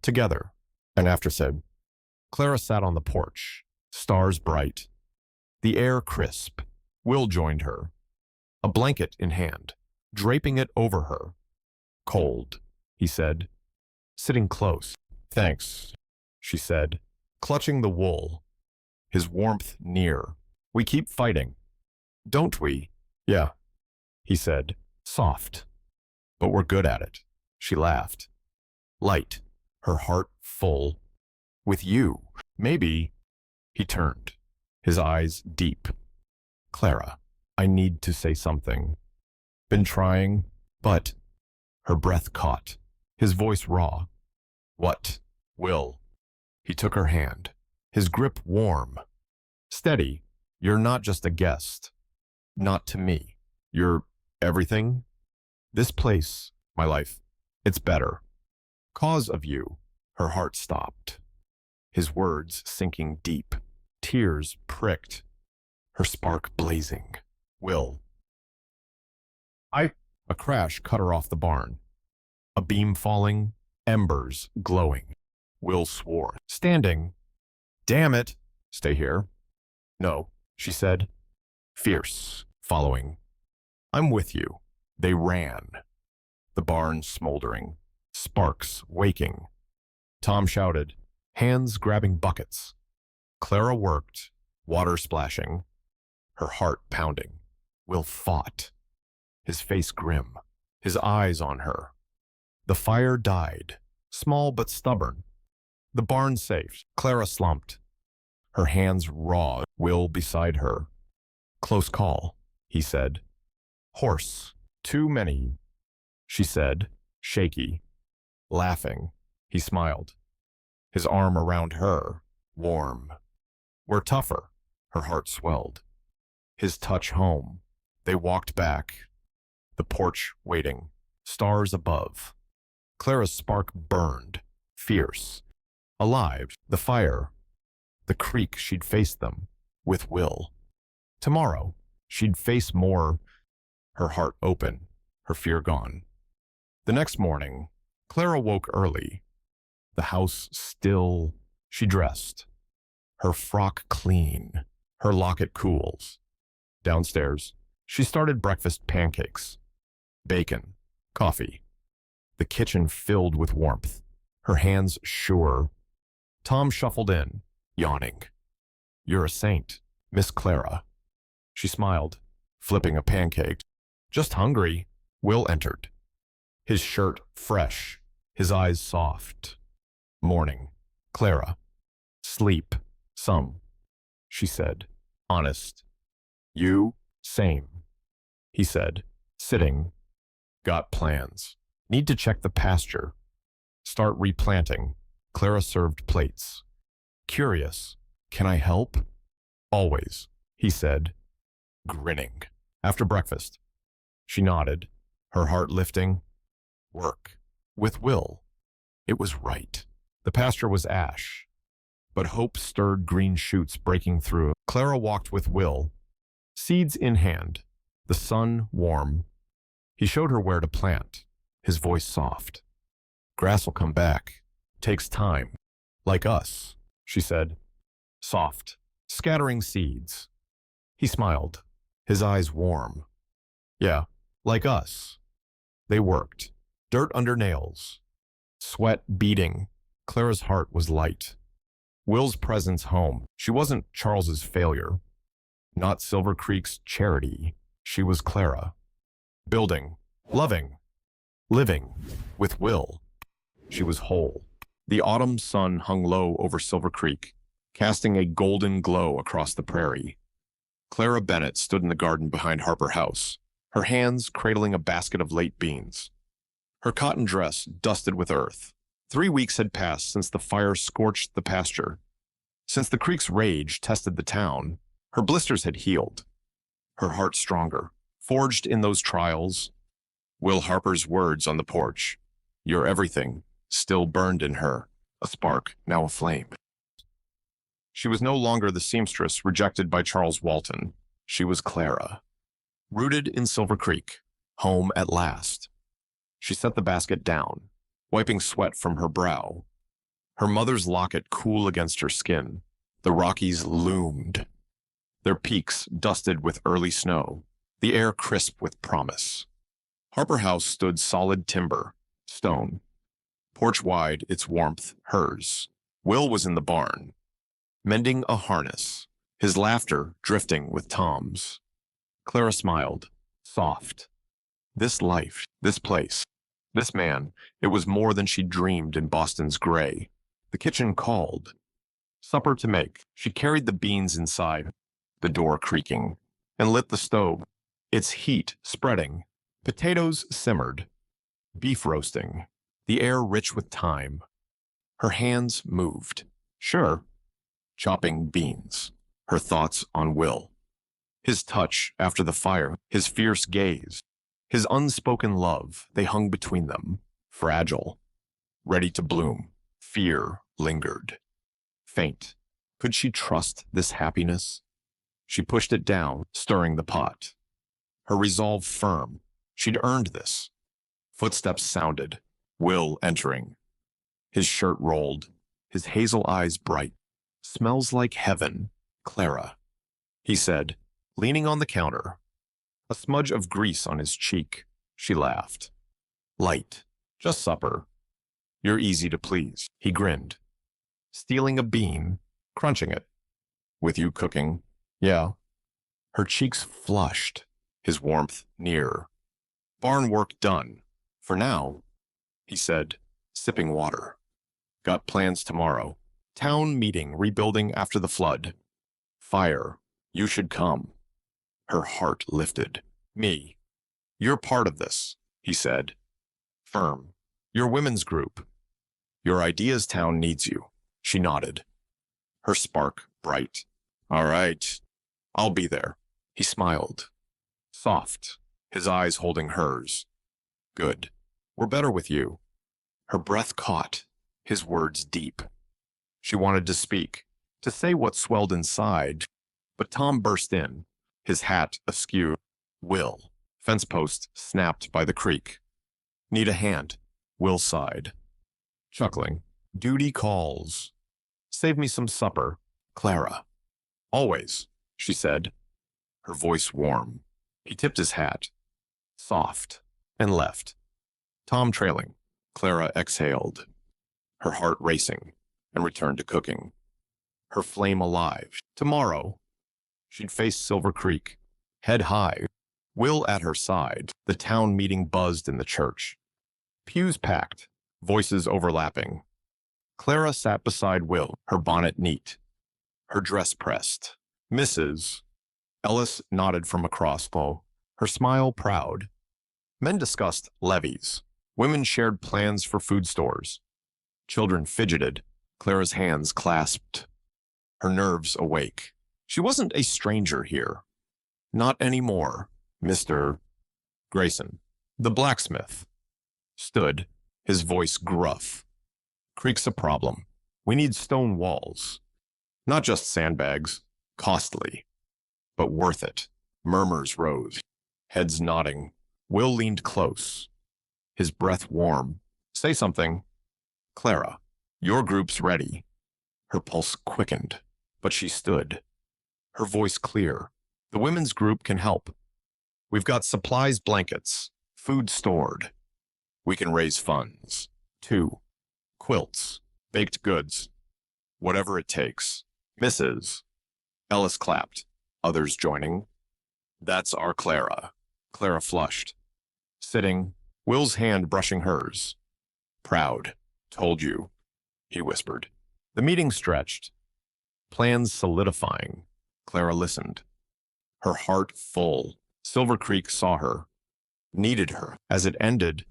Together, and after said, Clara sat on the porch, stars bright, the air crisp. Will joined her, a blanket in hand, draping it over her. Cold, he said, sitting close. Thanks, she said, clutching the wool, his warmth near. We keep fighting, don't we? Yeah, he said, soft. But we're good at it, she laughed. Light, her heart full. With you, maybe. He turned, his eyes deep. Clara, I need to say something. Been trying, but... Her breath caught, his voice raw. What? Will. He took her hand, his grip warm. Steady, you're not just a guest. Not to me. You're everything. This place, my life, it's better. Cause of you. Her heart stopped. His words sinking deep, tears pricked, her spark blazing. Will. A crash cut her off the barn. A beam falling, embers glowing. Will swore, standing. Damn it. Stay here. No, she said, fierce, following. I'm with you. They ran. The barn smoldering, sparks waking. Tom shouted, hands grabbing buckets. Clara worked, water splashing, her heart pounding. Will fought, his face grim, his eyes on her. The fire died, small but stubborn. The barn safe. Clara slumped, her hands raw. Will beside her. Close call, he said. Horse, too many, she said, shaky. Laughing, he smiled, his arm around her, warm. We're tougher, her heart swelled. His touch home. They walked back. The porch waiting, stars above. Clara's spark burned, fierce, alive. The fire, the creek she'd face them, with Will. Tomorrow, she'd face more, her heart open, her fear gone. The next morning, Clara woke early. The house still. She dressed, her frock clean, her locket cools. Downstairs, she started breakfast pancakes, bacon, coffee. The kitchen filled with warmth, her hands sure. Tom shuffled in, yawning. You're a saint, Miss Clara. She smiled, flipping a pancake. Just hungry. Will entered, his shirt fresh, his eyes soft. Morning. Clara. Sleep. Some, she said, honest. You? Same, he said, sitting. Got plans. Need to check the pasture. Start replanting. Clara served plates. Curious. Can I help? Always, he said, grinning. After breakfast. She nodded, her heart lifting. Work. With Will. It was right. The pasture was ash, but hope stirred green shoots breaking through. Clara walked with Will, seeds in hand, the sun warm. He showed her where to plant, his voice soft. Grass'll come back. Takes time. Like us, she said. Soft, scattering seeds. He smiled, his eyes warm. Yeah, like us. They worked, dirt under nails, sweat beating. Clara's heart was light. Will's presence home. She wasn't Charles's failure, not Silver Creek's charity. She was Clara. Building, loving, living, with Will. She was whole. The autumn sun hung low over Silver Creek, casting a golden glow across the prairie. Clara Bennett stood in the garden behind Harper House, her hands cradling a basket of late beans. Her cotton dress dusted with earth. 3 weeks had passed since the fire scorched the pasture. Since the creek's rage tested the town, her blisters had healed. Her heart stronger, forged in those trials. Will Harper's words on the porch, "You're everything," still burned in her, a spark, now a flame. She was no longer the seamstress rejected by Charles Walton. She was Clara. Rooted in Silver Creek, home at last. She set the basket down, wiping sweat from her brow. Her mother's locket cool against her skin. The Rockies loomed, their peaks dusted with early snow, the air crisp with promise. Harper House stood solid timber, stone. Porch wide, its warmth hers. Will was in the barn, mending a harness, his laughter drifting with Tom's. Clara smiled, soft. This life, this place, this man, it was more than she dreamed in Boston's gray. The kitchen called. Supper to make. She carried the beans inside, the door creaking, and lit the stove, its heat spreading. Potatoes simmered, beef roasting, the air rich with thyme. Her hands moved. Sure. Chopping beans. Her thoughts on Will. His touch after the fire, his fierce gaze, his unspoken love, they hung between them, fragile, ready to bloom. Fear lingered. Faint. Could she trust this happiness? She pushed it down, stirring the pot. Her resolve firm. She'd earned this. Footsteps sounded. Will entering. His shirt rolled, his hazel eyes bright. "Smells like heaven, Clara," he said, leaning on the counter. A smudge of grease on his cheek. She laughed. "Light. Just supper. You're easy to please," he grinned. "Stealing a bean, crunching it. With you cooking, yeah." Her cheeks flushed, his warmth near. "Barn work done. For now," he said, sipping water. "Got plans tomorrow. Town meeting rebuilding after the flood. Fire. You should come." Her heart lifted. "Me. You're part of this," he said. Firm. "Your women's group. Your ideas town needs you." She nodded. Her spark bright. "All right. I'll be there." He smiled. Soft, his eyes holding hers. "Good. We're better with you." Her breath caught, his words deep. She wanted to speak, to say what swelled inside, but Tom burst in, his hat askew. "Will." Fence post snapped by the creek. "Need a hand." Will sighed, chuckling. "Duty calls. Save me some supper, Clara." "Always," she said, her voice warm. He tipped his hat, soft, and left. Tom trailing. Clara exhaled, her heart racing, and returned to cooking. Her flame alive. Tomorrow, she'd face Silver Creek, head high, Will at her side. The town meeting buzzed in the church. Pews packed, voices overlapping. Clara sat beside Will, her bonnet neat, her dress pressed. "Mrs." Ellis nodded from across, her smile proud. Men discussed levies. Women shared plans for food stores. Children fidgeted, Clara's hands clasped, her nerves awake. She wasn't a stranger here. Not anymore. Mr. Grayson, the blacksmith, stood, his voice gruff. "Creek's a problem. We need stone walls. Not just sandbags. Costly. But worth it." Murmurs rose, heads nodding. Will leaned close, his breath warm. "Say something." "Clara, your group's ready." Her pulse quickened, but she stood, her voice clear. "The women's group can help. We've got supplies, blankets, food stored. We can raise funds, too. Quilts, baked goods, whatever it takes." Mrs. Ellis clapped, others joining. That's our Clara. Clara flushed. Sitting, Will's hand brushing hers. Proud. Told you, he whispered. The meeting stretched. Plans solidifying. Clara listened. Her heart full. Silver Creek saw her. Needed her. As it ended,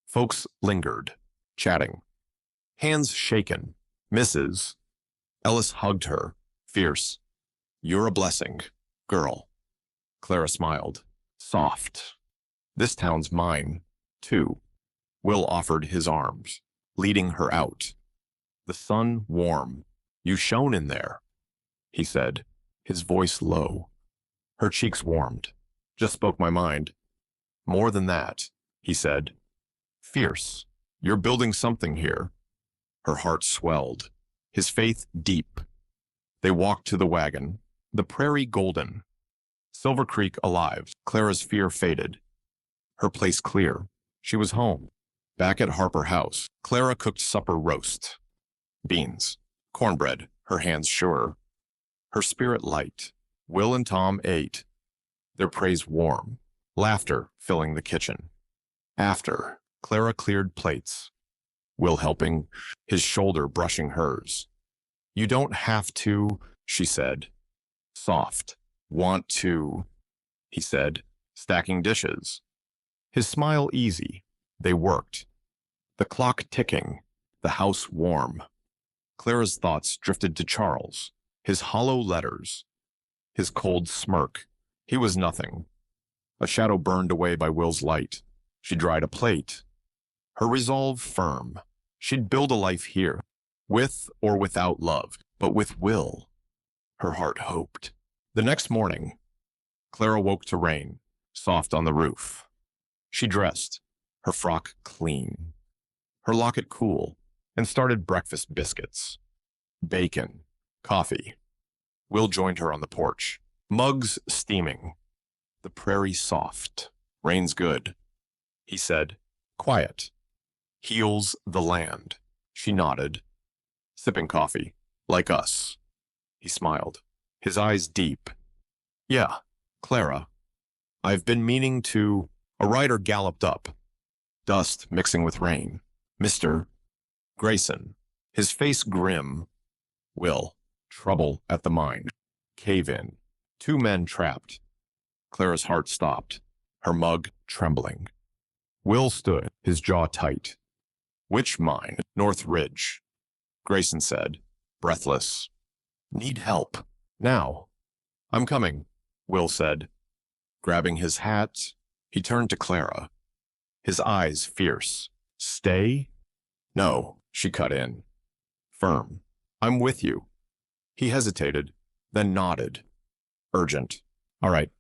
folks lingered, chatting. Hands shaken. Mrs. Ellis hugged her. Fierce. You're a blessing, girl. Clara smiled. Soft. This town's mine, too. Will offered his arms, leading her out. The sun warm. You shone in there, he said, his voice low. Her cheeks warmed. Just spoke my mind. More than that, he said. Fierce. You're building something here. Her heart swelled, his faith deep. They walked to the wagon, the prairie golden. Silver Creek alive. Clara's fear faded. Her place clear. She was home. Back at Harper House, Clara cooked supper roast. Beans. Cornbread, her hands sure. Her spirit light. Will and Tom ate. Their praise warm. Laughter filling the kitchen. After, Clara cleared plates. Will helping, his shoulder brushing hers. You don't have to, she said. Soft. Want to, he said, stacking dishes. His smile easy. They worked. The clock ticking, the house warm. Clara's thoughts drifted to Charles, his hollow letters, his cold smirk. He was nothing. A shadow burned away by Will's light. She dried a plate. Her resolve firm. She'd build a life here, with or without love, but with Will. Her heart hoped. The next morning, Clara woke to rain, soft on the roof. She dressed, her frock clean, her locket cool, and started breakfast biscuits. Bacon, coffee. Will joined her on the porch, mugs steaming. The prairie soft, rain's good. He said, quiet. Heals the land. She nodded, sipping coffee, like us. He smiled, his eyes deep. Yeah, Clara. I've been meaning to... A rider galloped up, dust mixing with rain. Mr. Grayson, his face grim. Will, trouble at the mine. Cave in. Two men trapped. Clara's heart stopped, her mug trembling. Will stood, his jaw tight. Which mine? North Ridge. Grayson said, breathless. Need help. Now. I'm coming, Will said. Grabbing his hat, he turned to Clara, his eyes fierce. Stay? No, she cut in. Firm. I'm with you. He hesitated, then nodded. Urgent. All right,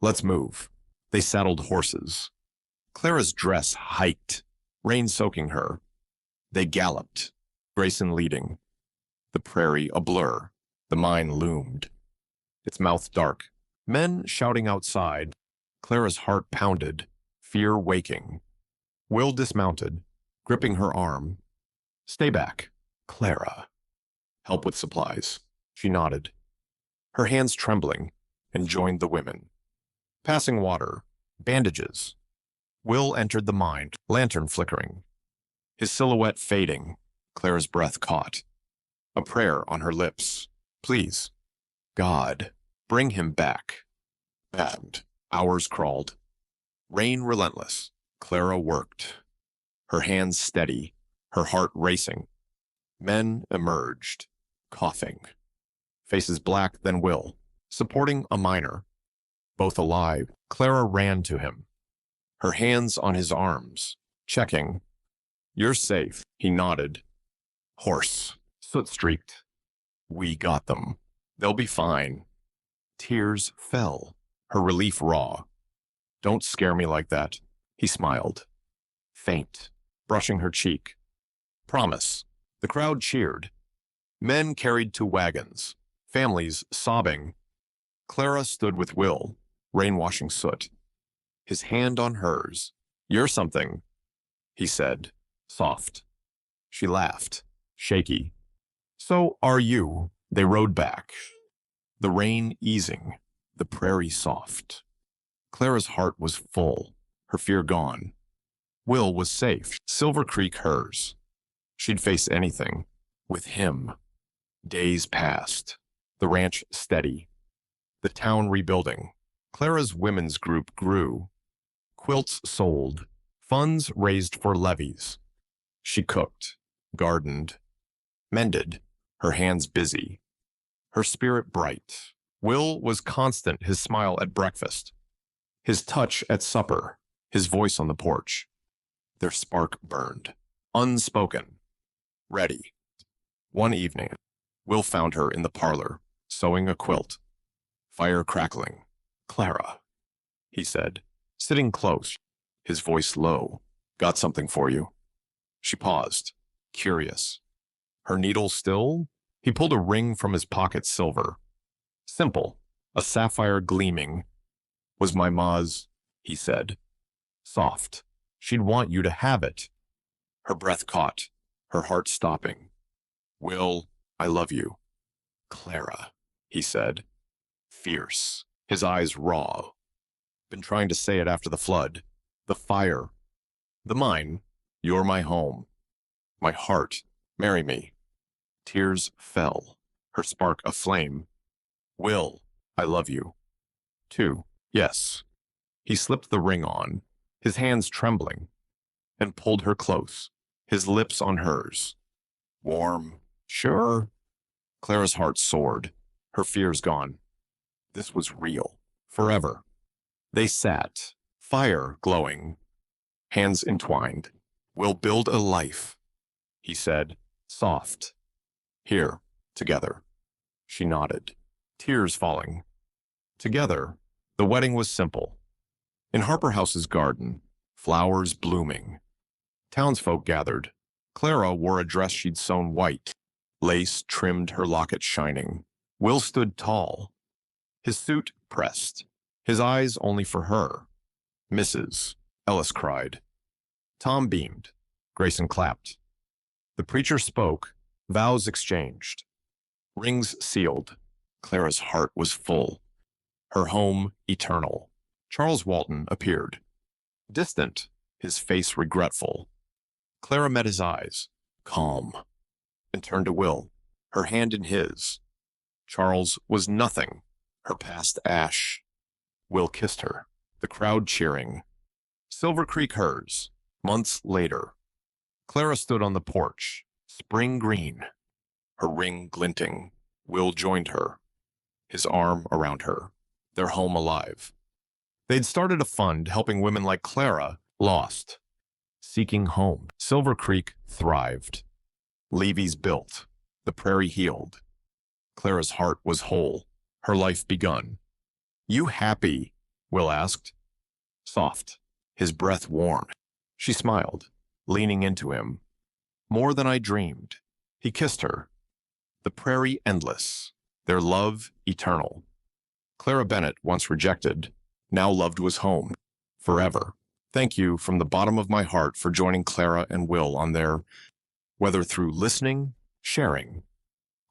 let's move. They saddled horses. Clara's dress hiked, rain soaking her. They galloped, Grayson leading. The prairie a blur, the mine loomed. Its mouth dark, men shouting outside. Clara's heart pounded, fear waking. Will dismounted, gripping her arm. Stay back, Clara. Help with supplies. She nodded, her hands trembling, and joined the women. Passing water, bandages. Will entered the mine, lantern flickering. His silhouette fading, Clara's breath caught. A prayer on her lips. Please, God, bring him back. And hours crawled. Rain relentless. Clara worked. Her hands steady, her heart racing. Men emerged, coughing. Faces black than Will, supporting a miner. Both alive, Clara ran to him. Her hands on his arms, checking. You're safe, he nodded. Horse, soot-streaked. We got them. They'll be fine. Tears fell, her relief raw. Don't scare me like that, he smiled. Faint, brushing her cheek. Promise. The crowd cheered. Men carried to wagons, families sobbing. Clara stood with Will, rain-washing soot. His hand on hers. You're something, he said, soft. She laughed, shaky. So are you. They rode back. The rain easing, the prairie soft. Clara's heart was full, her fear gone. Will was safe, Silver Creek hers. She'd face anything. With him. Days passed. The ranch steady. The town rebuilding. Clara's women's group grew. Quilts sold. Funds raised for levies. She cooked, gardened, mended, her hands busy, her spirit bright. Will was constant, his smile at breakfast, his touch at supper, his voice on the porch. Their spark burned, unspoken, ready. One evening, Will found her in the parlor, sewing a quilt, fire crackling. "Clara," he said, sitting close, his voice low. "Got something for you." She paused, curious. Her needle still? He pulled a ring from his pocket, silver. Simple, a sapphire gleaming. "Was my ma's," he said. "Soft. She'd want you to have it." Her breath caught, her heart stopping. "Will, I love you." "Clara," he said. Fierce, his eyes raw. Been trying to say it after the flood. The fire. The mine. You're my home. My heart. Marry me. Tears fell, her spark aflame. "Will, I love you." "Too, yes." He slipped the ring on, his hands trembling, and pulled her close, his lips on hers. "Warm, sure?" Clara's heart soared, her fears gone. This was real, forever. They sat, fire glowing, hands entwined. "We'll build a life," he said, soft. "Here, together." She nodded, tears falling. Together, the wedding was simple. In Harper House's garden, flowers blooming. Townsfolk gathered. Clara wore a dress she'd sewn white. Lace trimmed her locket shining. Will stood tall, his suit pressed, his eyes only for her. "Mrs." Ellis cried. Tom beamed. Grayson clapped. The preacher spoke, vows exchanged. Rings sealed. Clara's heart was full. Her home eternal. Charles Walton appeared. Distant, his face regretful. Clara met his eyes, calm, and turned to Will, her hand in his. Charles was nothing, her past ash. Will kissed her, the crowd cheering. Silver Creek hers. Months later, Clara stood on the porch, spring green, her ring glinting. Will joined her, his arm around her, their home alive. They'd started a fund helping women like Clara, lost, seeking home. Silver Creek thrived. Levees built, the prairie healed. Clara's heart was whole, her life begun. "You happy?" Will asked. Soft, his breath warm. She smiled, leaning into him. "More than I dreamed." He kissed her. The prairie endless, their love eternal. Clara Bennett, once rejected, now loved was home, forever. Thank you from the bottom of my heart for joining Clara and Will on their, whether through listening, sharing,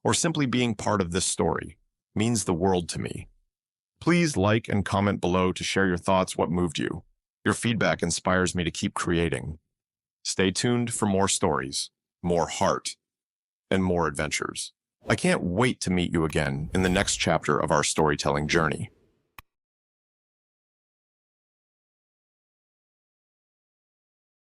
or simply being part of this story, means the world to me. Please like and comment below to share your thoughts, what moved you. Your feedback inspires me to keep creating. Stay tuned for more stories, more heart, and more adventures. I can't wait to meet you again in the next chapter of our storytelling journey.